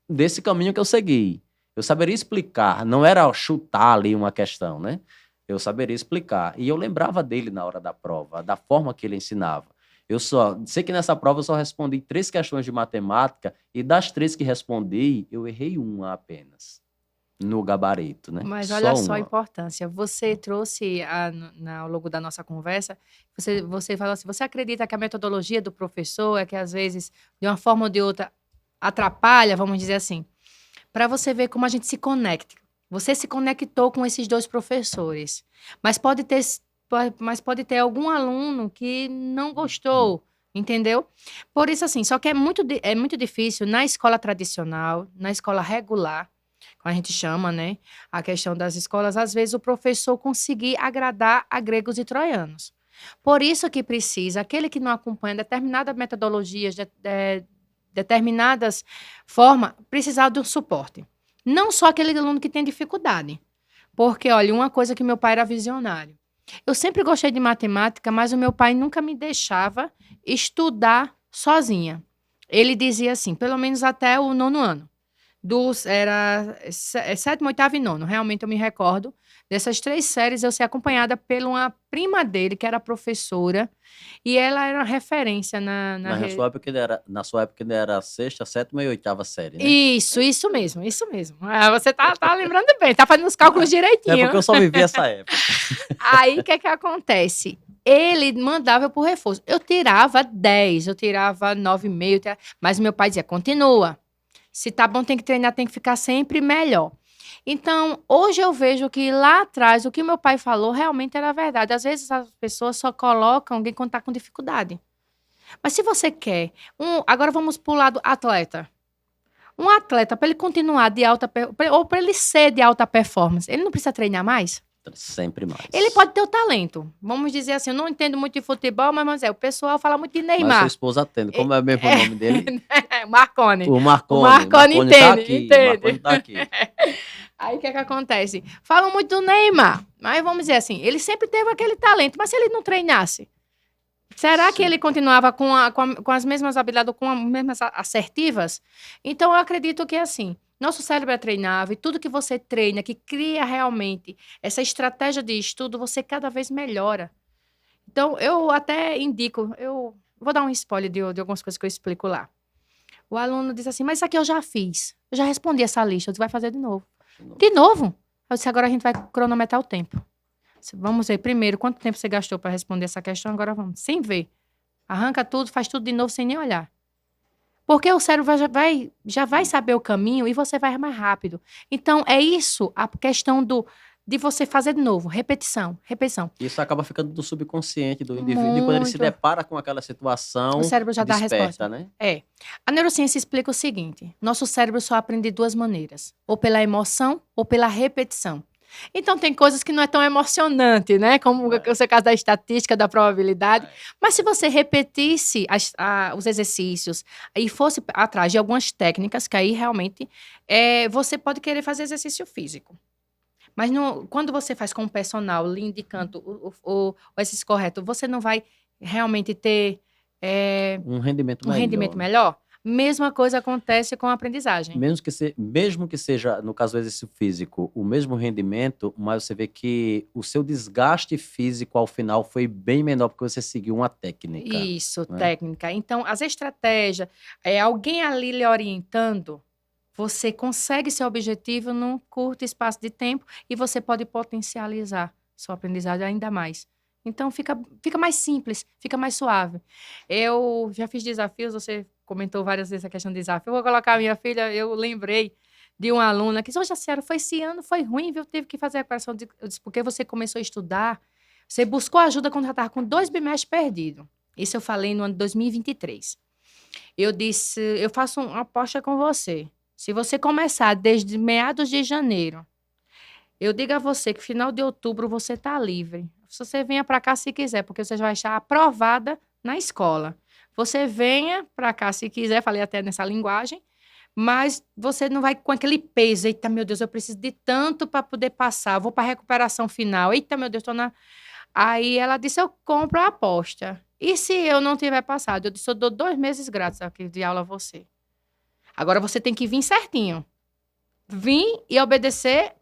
desse caminho que eu segui. Eu saberia explicar, não era chutar ali uma questão, né? Eu saberia explicar. E eu lembrava dele na hora da prova, da forma que ele ensinava. Eu sei que nessa prova eu só respondi 3 questões de matemática e das 3 que respondi, eu errei uma apenas no gabarito, né? Mas olha só a importância. Você trouxe ao longo da nossa conversa, você falou assim, você acredita que a metodologia do professor é que às vezes, de uma forma ou de outra, atrapalha, vamos dizer assim, para você ver como a gente se conecta. Você se conectou com esses 2 professores, mas pode ter algum aluno que não gostou, entendeu? Por isso, assim, só que é muito difícil na escola tradicional, na escola regular, como a gente chama, né? A questão das escolas, às vezes o professor conseguir agradar a gregos e troianos. Por isso que precisa, aquele que não acompanha determinadas metodologias, determinadas formas, precisar de um suporte. Não só aquele aluno que tem dificuldade. Porque, olha, uma coisa que meu pai era visionário. Eu sempre gostei de matemática, mas o meu pai nunca me deixava estudar sozinha. Ele dizia assim, pelo menos até o 9º ano. Era sétimo, oitavo e nono. Realmente eu me recordo. Dessas 3 séries, eu ser acompanhada por uma prima dele, que era professora. E ela era uma referência Mas na sua época ainda era a 6ª, 7ª e 8ª série, né? Isso mesmo, isso mesmo. Ah, você tá lembrando bem, tá fazendo os cálculos É direitinho. porque eu só vivi essa época. Aí, o que acontece? Ele mandava eu pro reforço. Eu tirava 10, eu tirava 9,5, mas meu pai dizia, continua. Se tá bom, tem que treinar, tem que ficar sempre melhor. Então, hoje eu vejo que lá atrás, o que meu pai falou realmente era verdade. Às vezes as pessoas só colocam alguém quando tá com dificuldade. Mas se você quer... agora vamos pro lado atleta. Um atleta, para ele continuar de alta... ou para ele ser de alta performance, ele não precisa treinar mais? Sempre mais. Ele pode ter o talento. Vamos dizer assim, eu não entendo muito de futebol, mas o pessoal fala muito de Neymar. Mas sua esposa atende. Como é mesmo o nome dele? Marconi. O Marconi. O Marconi entende, tá aqui. entende. O Marconi tá aqui. Aí o que acontece? Falam muito do Neymar, mas vamos dizer assim, ele sempre teve aquele talento, mas se ele não treinasse, será que ele continuava com as mesmas habilidades, com as mesmas assertivas? Então, eu acredito que, assim, nosso cérebro é treinável e tudo que você treina, que cria realmente essa estratégia de estudo, você cada vez melhora. Então, eu até indico, eu vou dar um spoiler de algumas coisas que eu explico lá. O aluno diz assim, mas isso aqui eu já fiz, eu já respondi essa lista, eu disse, vai fazer de novo. De novo? Eu disse, agora a gente vai cronometrar o tempo. Vamos ver, primeiro, quanto tempo você gastou para responder essa questão, agora vamos, sem ver. Arranca tudo, faz tudo de novo, sem nem olhar. Porque o cérebro já vai saber o caminho e você vai mais rápido. Então, é isso, a questão de você fazer de novo, repetição. Isso acaba ficando do subconsciente do indivíduo e quando ele se depara com aquela situação, o cérebro já dá a resposta, né? A neurociência explica o seguinte, nosso cérebro só aprende de 2 maneiras, ou pela emoção ou pela repetição. Então, tem coisas que não é tão emocionante, né? Como o seu caso da estatística, da probabilidade. Mas se você repetisse os exercícios e fosse atrás de algumas técnicas, que aí realmente você pode querer fazer exercício físico. Mas quando você faz com o personal, lhe indicando o exercício correto, você não vai realmente ter um rendimento melhor? Mesma coisa acontece com a aprendizagem. Mesmo que seja, no caso do exercício físico, o mesmo rendimento, mas você vê que o seu desgaste físico ao final foi bem menor porque você seguiu uma técnica. Isso, né? Técnica. Então, as estratégias, alguém ali lhe orientando, você consegue seu objetivo num curto espaço de tempo e você pode potencializar sua aprendizagem ainda mais. Então, fica mais simples, fica mais suave. Eu já fiz desafios, você comentou várias vezes a questão de desafio. Eu vou colocar a minha filha, eu lembrei de uma aluna que disse, hoje a senhora, esse ano foi ruim, viu? Tive que fazer a recuperação. Eu disse, porque você começou a estudar, você buscou ajuda quando já estava com 2 bimestres perdidos. Isso eu falei no ano de 2023. Eu disse, eu faço uma aposta com você. Se você começar desde meados de janeiro, eu digo a você que final de outubro você está livre. Você venha para cá se quiser, porque você vai estar aprovada na escola. Você venha para cá se quiser, falei até nessa linguagem, mas você não vai com aquele peso. Eita, meu Deus, eu preciso de tanto para poder passar. Vou para a recuperação final. Eita, meu Deus, estou na... Aí ela disse, eu compro a aposta. E se eu não tiver passado? Eu disse, eu dou 2 meses grátis aqui de aula a você. Agora você tem que vir certinho. Vir e obedecer...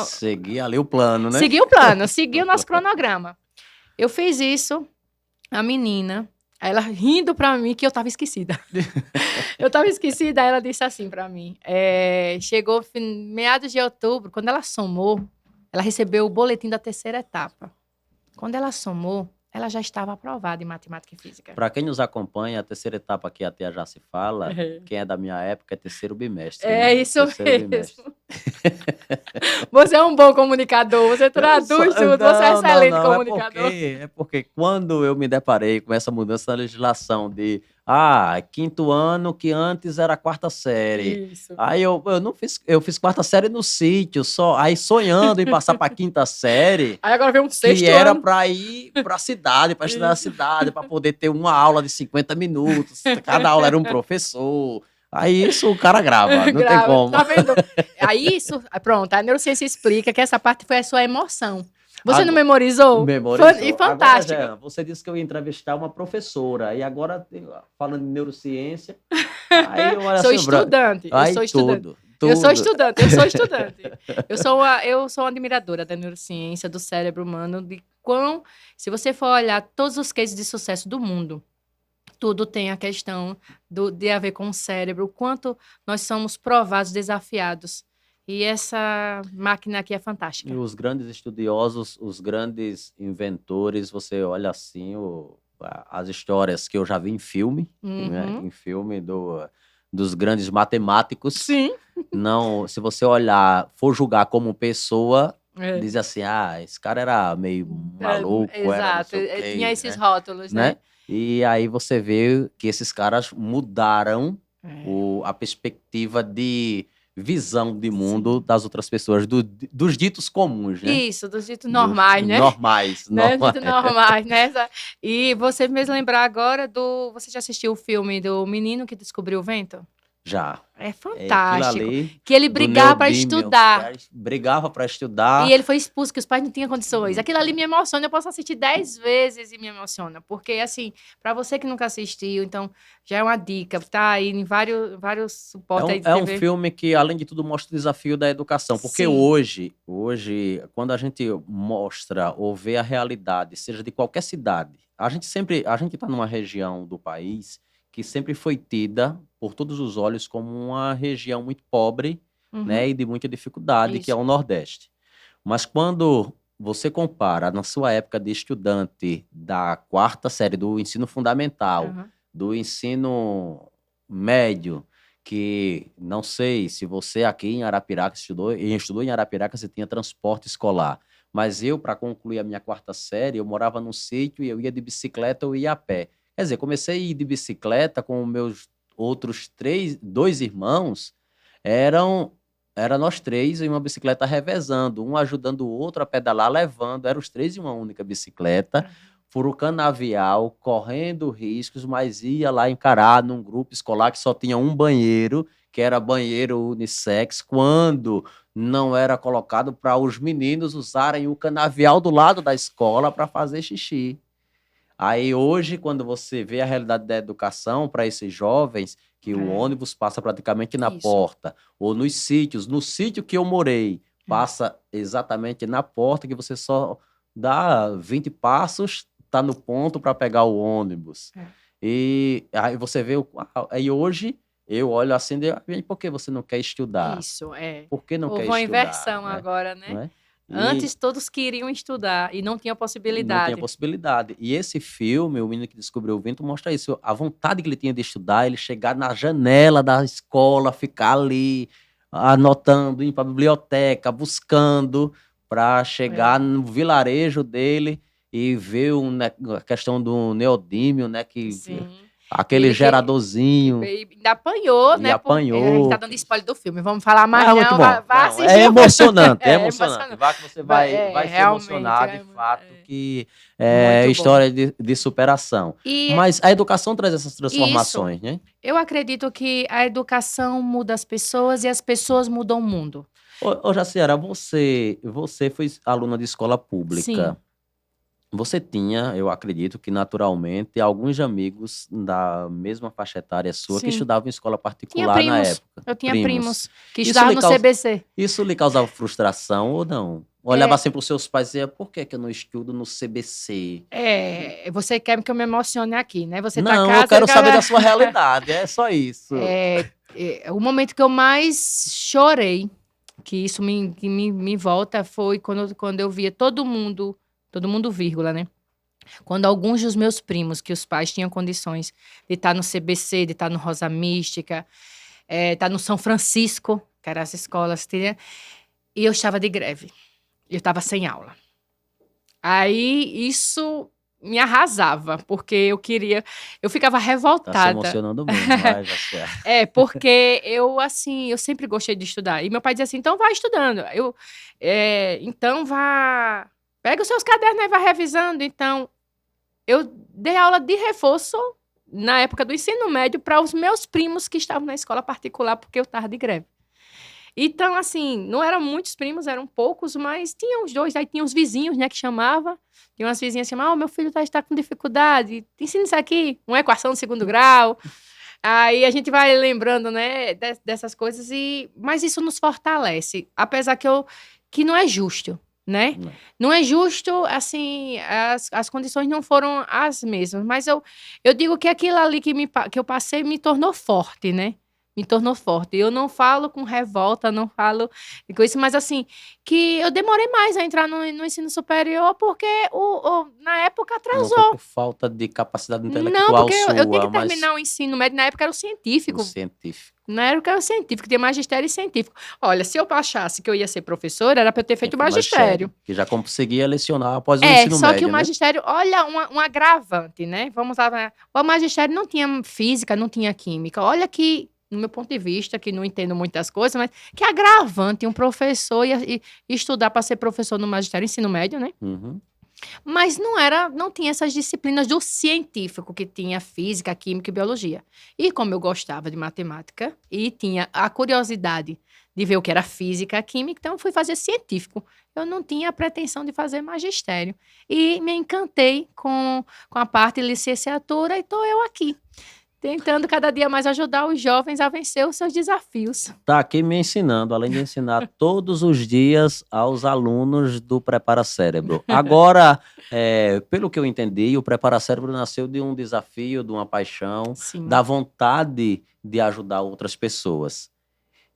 Seguir ali o plano, né? Seguir o plano, seguir o nosso cronograma. Eu fiz isso, a menina, ela rindo pra mim que eu tava esquecida. Aí ela disse assim pra mim, chegou meados de outubro, quando ela somou, ela recebeu o boletim da 3ª etapa. Quando ela somou, ela já estava aprovada em matemática e física. Para quem nos acompanha, a 3ª etapa que até já se fala, quem é da minha época é 3º bimestre. É isso mesmo. Você é um bom comunicador, você traduz tudo, você é excelente comunicador. É porque quando eu me deparei com essa mudança na legislação de 5º ano, que antes era 4ª série. Isso. Aí eu fiz 4ª série no sítio, aí sonhando em passar para 5ª série. Aí agora veio um 6º ano. Que era para ir para a cidade, para estudar na cidade, para poder ter uma aula de 50 minutos. Cada aula era um professor. Aí isso o cara grava, não tem como. Tá vendo? Aí isso, pronto, a neurociência explica que essa parte foi a sua emoção. Você não Agora, memorizou? memorizou. E Agora, fantástico. Jean, você disse que eu ia entrevistar uma professora, e agora, falando de neurociência, aí eu olho Sou assim, estudante, eu aí sou estudante. tudo. Eu sou estudante, eu sou estudante. Eu sou uma admiradora da neurociência, do cérebro humano, de quão, se você for olhar todos os cases de sucesso do mundo, tudo tem a questão de a ver com o cérebro, o quanto nós somos provados, desafiados. E essa máquina aqui é fantástica. E os grandes estudiosos, os grandes inventores, você olha assim, as histórias que eu já vi em filme, né? Em filme dos grandes matemáticos. Sim. Não, se você olhar, for julgar como pessoa, É. diz assim, esse cara era meio maluco, era não Exato, sei o quê, tinha esses né? rótulos, né? E aí você vê que esses caras mudaram a perspectiva de visão de mundo das outras pessoas, dos ditos comuns, né? Isso, dos ditos normais, né? Normais, né? normais. Ditos normais, né? E você me fez lembrar agora Você já assistiu o filme do menino que descobriu o vento? Já. É fantástico. Ali, que ele brigava para estudar. Brigava para estudar. E ele foi expulso, que os pais não tinham condições. Aquilo ali me emociona. Eu posso assistir 10 vezes e me emociona. Porque, assim, para você que nunca assistiu, então, já é uma dica. Tá aí em vários suportes aí de TV. É um filme que, além de tudo, mostra o desafio da educação. Porque hoje, quando a gente mostra ou vê a realidade, seja de qualquer cidade, a gente está numa região do país que sempre foi tida por todos os olhos como uma região muito pobre, né, e de muita dificuldade, que é o Nordeste. Mas quando você compara na sua época de estudante da 4ª série do ensino fundamental, do ensino médio, que não sei se você aqui em Arapiraca estudou em Arapiraca, você tinha transporte escolar. Mas eu, para concluir a minha 4ª série, eu morava num sítio e eu ia de bicicleta ou ia a pé. Quer dizer, comecei a ir de bicicleta com meus outros 2 irmãos, era nós 3 em uma bicicleta revezando, um ajudando o outro a pedalar, levando, eram os 3 em uma única bicicleta, por o canavial, correndo riscos, mas ia lá encarar num grupo escolar que só tinha um banheiro, que era banheiro unissex, quando não era colocado para os meninos usarem o canavial do lado da escola para fazer xixi. Aí hoje, quando você vê a realidade da educação para esses jovens, que o ônibus passa praticamente na porta, ou nos sítios, no sítio que eu morei, passa exatamente na porta, que você só dá 20 passos, tá no ponto para pegar o ônibus. E aí você vê, aí hoje eu olho assim, por que você não quer estudar? Isso, Por que não quer estudar? Houve uma inversão, né? Agora, né? Não é? Antes todos queriam estudar e não tinha possibilidade. Não tinha possibilidade. E esse filme, O Menino que Descobriu o Vento, mostra isso. A vontade que ele tinha de estudar, ele chegar na janela da escola, ficar ali anotando, ir para a biblioteca, buscando, para chegar no vilarejo dele e ver a questão do neodímio, né? Que Sim. Aquele geradorzinho. Ainda apanhou, né? Apanhou. A gente tá dando spoiler do filme. Vamos falar mais, muito bom. Vai assistir. É emocionante, é emocionante. Vá que você vai se emocionar, de fato, que é história de superação. Mas a educação traz essas transformações, né? Eu acredito que a educação muda as pessoas e as pessoas mudam o mundo. Ô Jaciara, você foi aluna de escola pública. Sim. Você tinha, eu acredito que naturalmente, alguns amigos da mesma faixa etária sua que estudavam em escola particular na época. Eu tinha primos que estudavam no CBC. Isso lhe causava frustração ou não? Olhava assim para os seus pais e dizia, por que eu não estudo no CBC? Você quer que eu me emocione aqui, né? Você não, eu quero saber da sua realidade, é só isso. O momento que eu mais chorei, que isso me volta, foi quando eu via todo mundo, vírgula, né? Quando alguns dos meus primos, que os pais tinham condições de estar no CBC, de estar no Rosa Mística, estar no São Francisco, que eram as escolas, e eu estava de greve. Eu estava sem aula. Aí, isso me arrasava, porque eu ficava revoltada. Tá se emocionando mesmo, vai, Jaciara. Porque eu sempre gostei de estudar. E meu pai dizia assim, então vai estudando. Então vá... Pega os seus cadernos e vai revisando. Então, eu dei aula de reforço na época do ensino médio, para os meus primos que estavam na escola particular, porque eu estava de greve. Então, assim, não eram muitos primos, eram poucos, mas tinha uns dois, aí tinha os vizinhos, né, que chamava. Tinha umas vizinhas que chamavam, meu filho está com dificuldade, te ensina isso aqui, uma equação de segundo grau. Aí a gente vai lembrando, né, dessas coisas, mas isso nos fortalece, apesar que não é justo, né? Não. Não é justo, assim, as condições não foram as mesmas, mas eu digo que aquilo ali que eu passei me tornou forte, né? Me tornou forte. Eu não falo com revolta, não falo com isso, mas assim, que eu demorei mais a entrar no ensino superior porque na época Não foi atrasou. por falta de capacidade Não, intelectual porque eu tinha sua, que mas terminar o ensino médio, na época era o no científico. científico. Na época era o científico, tinha magistério e científico. Olha, se eu achasse que eu ia ser professora, era para eu ter feito magistério. Que já conseguia lecionar após o É, ensino só que o médio, né? magistério, olha, um agravante, né? Vamos lá, né? O magistério não tinha física, não tinha química. Olha que, no meu ponto de vista, que não entendo muitas coisas, mas que agravante um professor e estudar para ser professor no magistério, ensino médio, né? Uhum. Mas não tinha essas disciplinas do científico, que tinha física, química e biologia. E como eu gostava de matemática e tinha a curiosidade de ver o que era física, química, então eu fui fazer científico. Eu não tinha a pretensão de fazer magistério. E me encantei com a parte de licenciatura e estou eu aqui, tentando cada dia mais ajudar os jovens a vencer os seus desafios. Tá aqui me ensinando, além de ensinar todos os dias aos alunos do Prepara Cérebro. Agora, pelo que eu entendi, o Prepara Cérebro nasceu de um desafio, de uma paixão, Sim. da vontade de ajudar outras pessoas.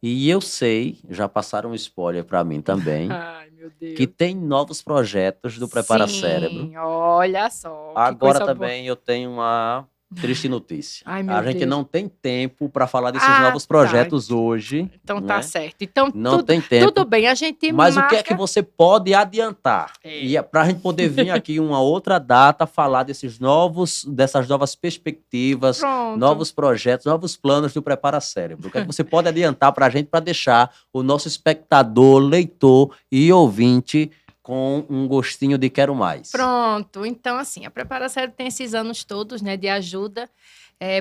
E eu sei, já passaram um spoiler para mim também, Ai, meu Deus. que tem novos projetos do Prepara Cérebro. Sim, olha só, que Agora coisa boa. também eu tenho uma triste notícia. Ai, meu A gente Deus. não tem tempo para falar desses Ah, novos projetos hoje, Então tá né? certo. Então Não tem tempo. tudo bem, a gente Mas o que é marca. que você pode adiantar? É. E para a gente poder vir aqui uma outra data falar dessas novas perspectivas, Pronto. novos projetos, novos planos do Prepara Cérebro. O que é que você pode adiantar para a gente para deixar o nosso espectador, leitor e ouvinte com um gostinho de quero mais? Pronto. Então, assim, a Prepara Sério tem esses anos todos, né, de ajuda,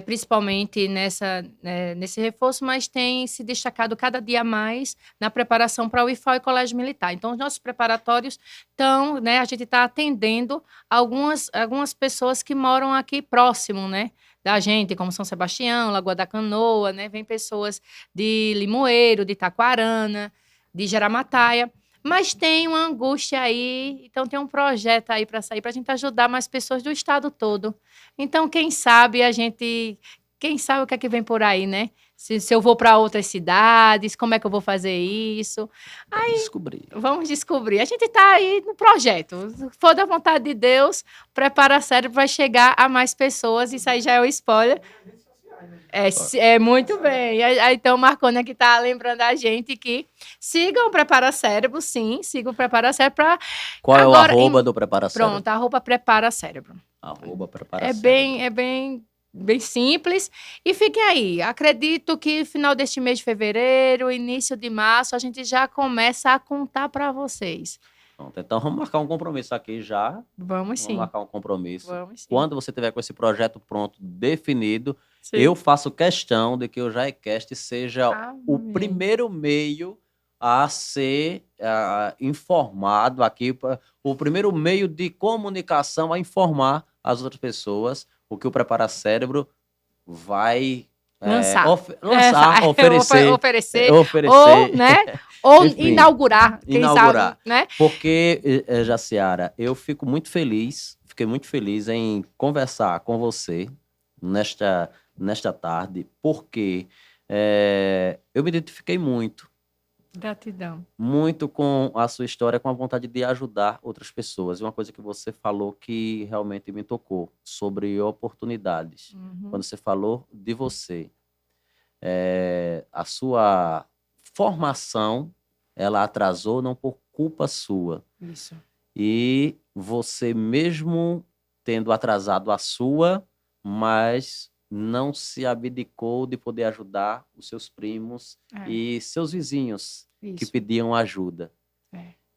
principalmente nesse reforço, mas tem se destacado cada dia mais na preparação para o IFAL e Colégio Militar. Então, os nossos preparatórios estão, né, a gente está atendendo algumas pessoas que moram aqui próximo, né, da gente, como São Sebastião, Lagoa da Canoa, né, vem pessoas de Limoeiro, de Itaquarana, de Jaramataia. Mas tem uma angústia aí, então tem um projeto aí para sair, para a gente ajudar mais pessoas do estado todo. Então, quem sabe o que é que vem por aí, né? Se eu vou para outras cidades, como é que eu vou fazer isso? Vamos descobrir. A gente está aí no projeto. Se for da vontade de Deus, Prepara a Cérebro vai chegar a mais pessoas, isso aí já é o spoiler. Muito bem. Então, Marcona que está lembrando a gente que sigam o Prepara Cérebro, sim, sigam o Prepara Cérebro para. Qual é o arroba do Prepara Cérebro? Pronto, arroba Prepara Cérebro. Arroba Prepara Cérebro. É bem simples. E fiquem aí. Acredito que final deste mês de fevereiro, início de março, a gente já começa a contar para vocês. Pronto, então vamos marcar um compromisso aqui já. Vamos sim. Vamos marcar um compromisso. Vamos sim. Quando você tiver com esse projeto pronto, definido, Sim. eu faço questão de que o JaeCast seja o primeiro meio a ser informado aqui, o primeiro meio de comunicação a informar as outras pessoas o que o Prepara Cérebro vai oferecer, ou, né? Ou enfim, inaugurar, quem sabe, né? Porque, Jaciara, eu fiquei muito feliz em conversar com você nesta tarde, porque eu me identifiquei muito. Gratidão. Muito com a sua história, com a vontade de ajudar outras pessoas. E uma coisa que você falou que realmente me tocou, sobre oportunidades. Uhum. Quando você falou de você, a sua formação, ela atrasou não por culpa sua. Isso. E você mesmo tendo atrasado a sua, mas não se abdicou de poder ajudar os seus primos e seus vizinhos que pediam ajuda.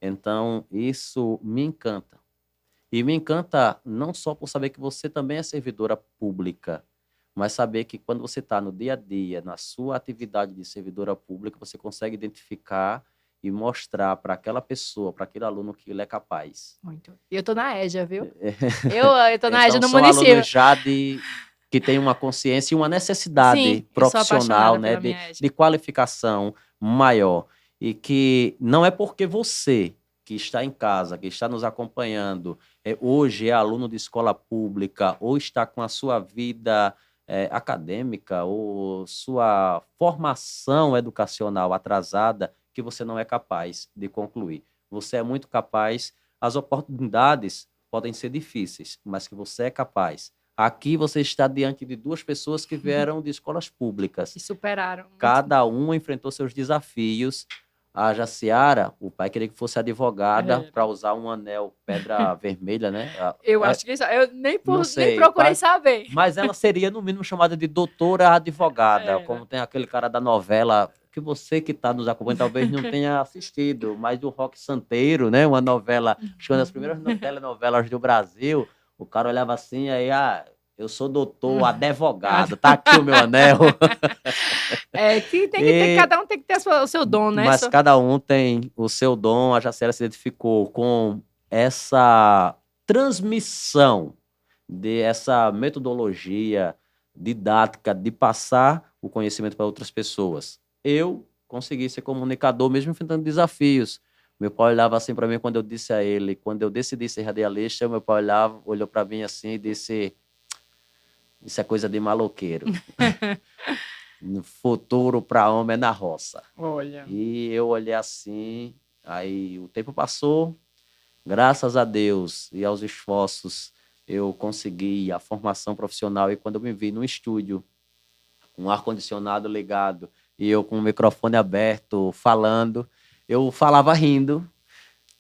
Então, isso me encanta. E me encanta não só por saber que você também é servidora pública, mas saber que quando você está no dia a dia, na sua atividade de servidora pública, você consegue identificar e mostrar para aquela pessoa, para aquele aluno que ele é capaz. Muito. E eu tô na EJA, viu? Eu tô na EJA Então, no são município. alunos já que têm uma consciência e uma necessidade Sim, eu sou profissional, apaixonada né, pela minha EJA. de qualificação maior. E que não é porque você que está em casa, que está nos acompanhando, hoje é aluno de escola pública ou está com a sua vida acadêmica ou sua formação educacional atrasada, que você não é capaz de concluir. Você é muito capaz, as oportunidades podem ser difíceis, mas que você é capaz. Aqui você está diante de duas pessoas que vieram de escolas públicas. E superaram. Cada uma enfrentou seus desafios. A Jaciara, o pai queria que fosse advogada para usar um anel pedra vermelha, né? Eu acho que eu nem sei, procurei saber. Mas ela seria, no mínimo, chamada de doutora advogada, como tem aquele cara da novela, que você que está nos acompanhando talvez não tenha assistido, mas o Roque Santeiro, né? Uma novela, acho que uma das primeiras telenovelas do Brasil, o cara olhava assim, aí, eu sou doutor, advogado, tá aqui o meu anel. Cada um tem que ter o seu dom, né? Mas cada um tem o seu dom. A Jaciara se identificou com essa transmissão dessa metodologia didática de passar o conhecimento para outras pessoas. Eu consegui ser comunicador mesmo enfrentando desafios. Meu pai olhava assim para mim quando eu disse a ele, quando eu decidi ser radialista, meu pai olhou para mim assim e disse: isso é coisa de maloqueiro. No futuro para homem é na roça. Olha. E eu olhei assim, aí o tempo passou, graças a Deus e aos esforços, eu consegui a formação profissional. E quando eu me vi no estúdio, com ar-condicionado ligado e eu com o microfone aberto, falando, eu falava rindo,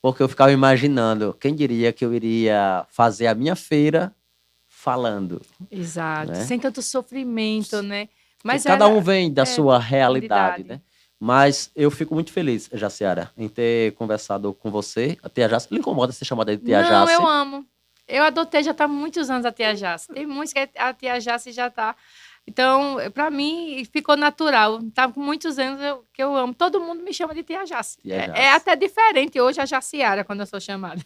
porque eu ficava imaginando, quem diria que eu iria fazer a minha feira falando. Exato, né? sem tanto sofrimento, né? Mas cada um vem da sua realidade, né? Mas eu fico muito feliz, Jaciara, em ter conversado com você. A tia Jace, lhe incomoda ser chamada de tia Jace? Não, eu amo. Eu adotei já tá há muitos anos a tia Jace. Tem muitos que a tia Jace já tá. Então, para mim, ficou natural. Tá com muitos anos que eu amo. Todo mundo me chama de tia Jace. É até diferente hoje a Jaciara quando eu sou chamada.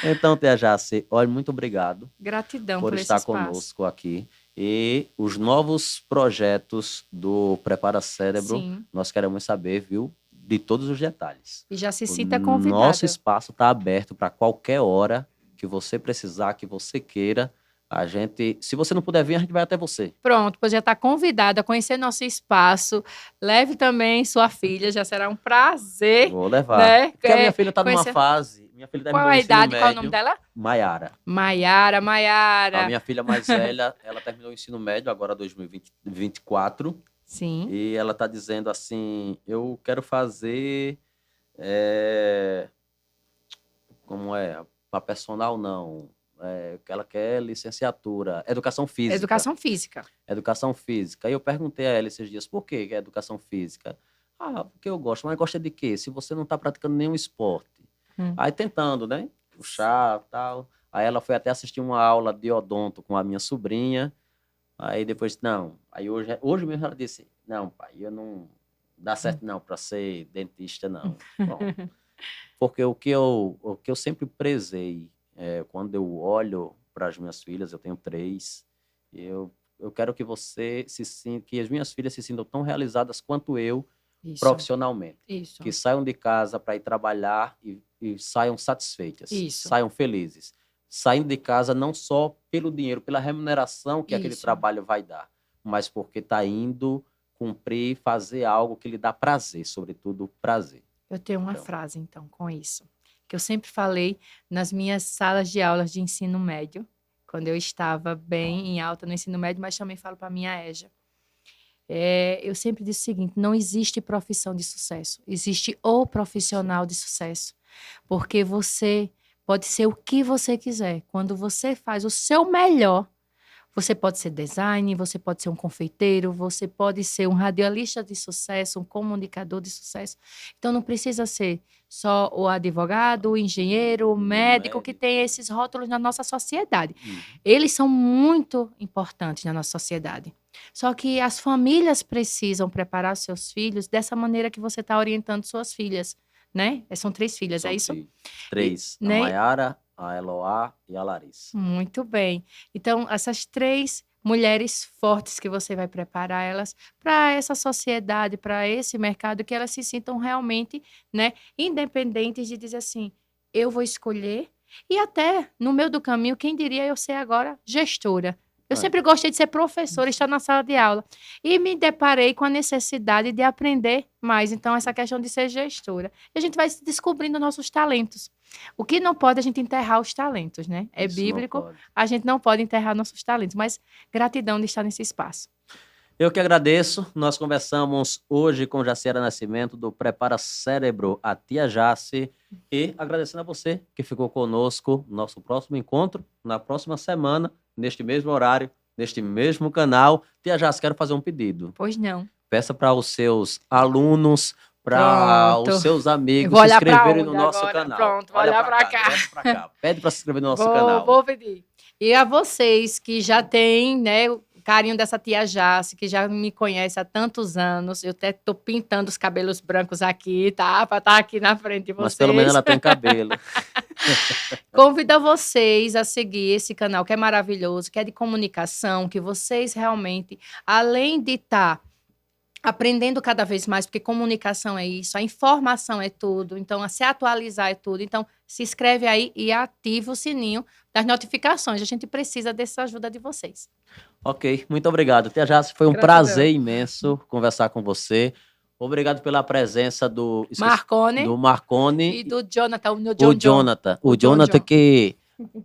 Então, tia Jace, olha, muito obrigado. Gratidão por estar conosco aqui. E os novos projetos do Prepara Cérebro, sim, nós queremos saber, viu, de todos os detalhes. E já se sinta convidada. Nosso espaço está aberto para qualquer hora que você precisar, que você queira. A gente, se você não puder vir, a gente vai até você. Pronto, pois já está convidada a conhecer nosso espaço. Leve também sua filha, já será um prazer. Vou levar. Né? Porque a minha filha está numa fase. Minha filha Qual a idade? Qual é o nome dela? Maiara. Maiara. A minha filha mais velha, ela terminou o ensino médio agora 2024. Sim. E ela está dizendo assim, eu quero fazer como é? Para personal não. Que ela quer licenciatura, educação física. Educação física. Educação física. E eu perguntei a ela esses dias, por que é educação física? Porque eu gosto. Mas gosta de quê? Se você não está praticando nenhum esporte. Aí tentando, né? Puxar, tal. Aí ela foi até assistir uma aula de odonto com a minha sobrinha. Aí depois, não. Aí hoje mesmo ela disse, não, pai, eu não dá certo não para ser dentista, não. Bom, porque o que eu sempre prezei, quando eu olho para as minhas filhas, eu tenho 3, eu quero que que as minhas filhas se sintam tão realizadas quanto eu, isso, profissionalmente. Isso. Que saiam de casa para ir trabalhar e saiam satisfeitas, isso, saiam felizes. Saindo de casa não só pelo dinheiro, pela remuneração que aquele trabalho vai dar, mas porque está indo cumprir, fazer algo que lhe dá prazer, sobretudo prazer. Eu tenho uma frase, então, com isso, que eu sempre falei nas minhas salas de aulas de ensino médio, quando eu estava bem em alta no ensino médio, mas também falo para a minha EJA. Eu sempre disse o seguinte, não existe profissão de sucesso, existe o profissional de sucesso, porque você pode ser o que você quiser. Quando você faz o seu melhor, Você pode ser designer, você pode ser um confeiteiro, você pode ser um radialista de sucesso, um comunicador de sucesso. Então, não precisa ser só o advogado, o engenheiro, o médico, que tem esses rótulos na nossa sociedade. Eles são muito importantes na nossa sociedade. Só que as famílias precisam preparar seus filhos dessa maneira que você está orientando suas filhas, né? São 3 filhas, é isso? 3. A Né? Maiara, a Eloá e a Larissa. Muito bem. Então, essas 3 mulheres fortes que você vai preparar elas para essa sociedade, para esse mercado, que elas se sintam realmente, né, independentes de dizer assim, eu vou escolher. E até, no meio do caminho, quem diria eu ser agora gestora? Eu sempre gostei de ser professora, estar na sala de aula. E me deparei com a necessidade de aprender mais. Então, essa questão de ser gestora. E a gente vai descobrindo nossos talentos. O que não pode é a gente enterrar os talentos, né? É Isso bíblico, não pode. a gente não pode enterrar nossos talentos, mas gratidão de estar nesse espaço. Eu que agradeço. Nós conversamos hoje com Jaciara Nascimento, do Prepara Cérebro, a tia Jaci. E agradecendo a você que ficou conosco no nosso próximo encontro, na próxima semana, neste mesmo horário, neste mesmo canal. Tia Jaci, quero fazer um pedido. Pois não. Peça para os seus alunos, para Pronto. os seus Eu amigos vou se olhar pra inscreverem no onde nosso agora? canal. Pronto, vou olhar pra cá. direto pra cá. Pede para se inscrever no nosso canal. Vou pedir. E a vocês que já têm, né, o carinho dessa tia Jaci, que já me conhece há tantos anos, eu até tô pintando os cabelos brancos aqui, tá? Pra estar aqui na frente de vocês. Mas pelo menos ela tem cabelo. Convido a vocês a seguir esse canal que é maravilhoso, que é de comunicação, que vocês realmente, além de estar aprendendo cada vez mais, porque comunicação é isso, a informação é tudo, então a se atualizar é tudo. Então, se inscreve aí e ativa o sininho das notificações. A gente precisa dessa ajuda de vocês. Ok, muito obrigado. Tia Jaci, foi um Gratidão. prazer imenso conversar com você. Obrigado pela presença do Marcone Marcone e do Jonathan, o Jonathan. O Jonathan que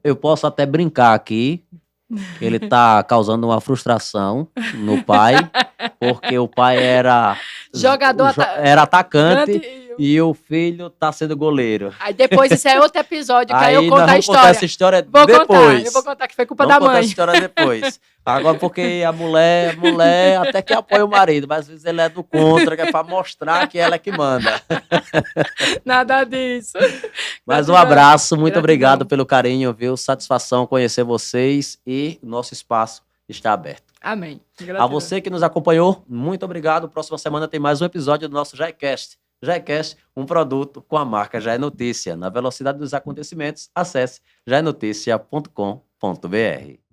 eu posso até brincar aqui, que ele tá causando uma frustração no pai, porque o pai era era atacante e o filho tá sendo goleiro. Aí depois isso é outro episódio, que aí eu Aí conto nós a vamos contar história. essa história Eu depois. vou contar que foi culpa Vamos da contar mãe. essa história depois. Agora, porque a mulher até que apoia o marido, mas às vezes ele é do contra, que é pra mostrar que ela é que manda. Nada disso. Mas um Gratidão. abraço, muito Gratidão. obrigado pelo carinho, viu? Satisfação conhecer vocês e o nosso espaço está aberto. Amém. A Gratidão. você que nos acompanhou, muito obrigado. Próxima semana tem mais um episódio do nosso JaiCast. JaiCast, um produto com a marca Jai Notícia. Na velocidade dos acontecimentos, acesse jainoticia.com.br.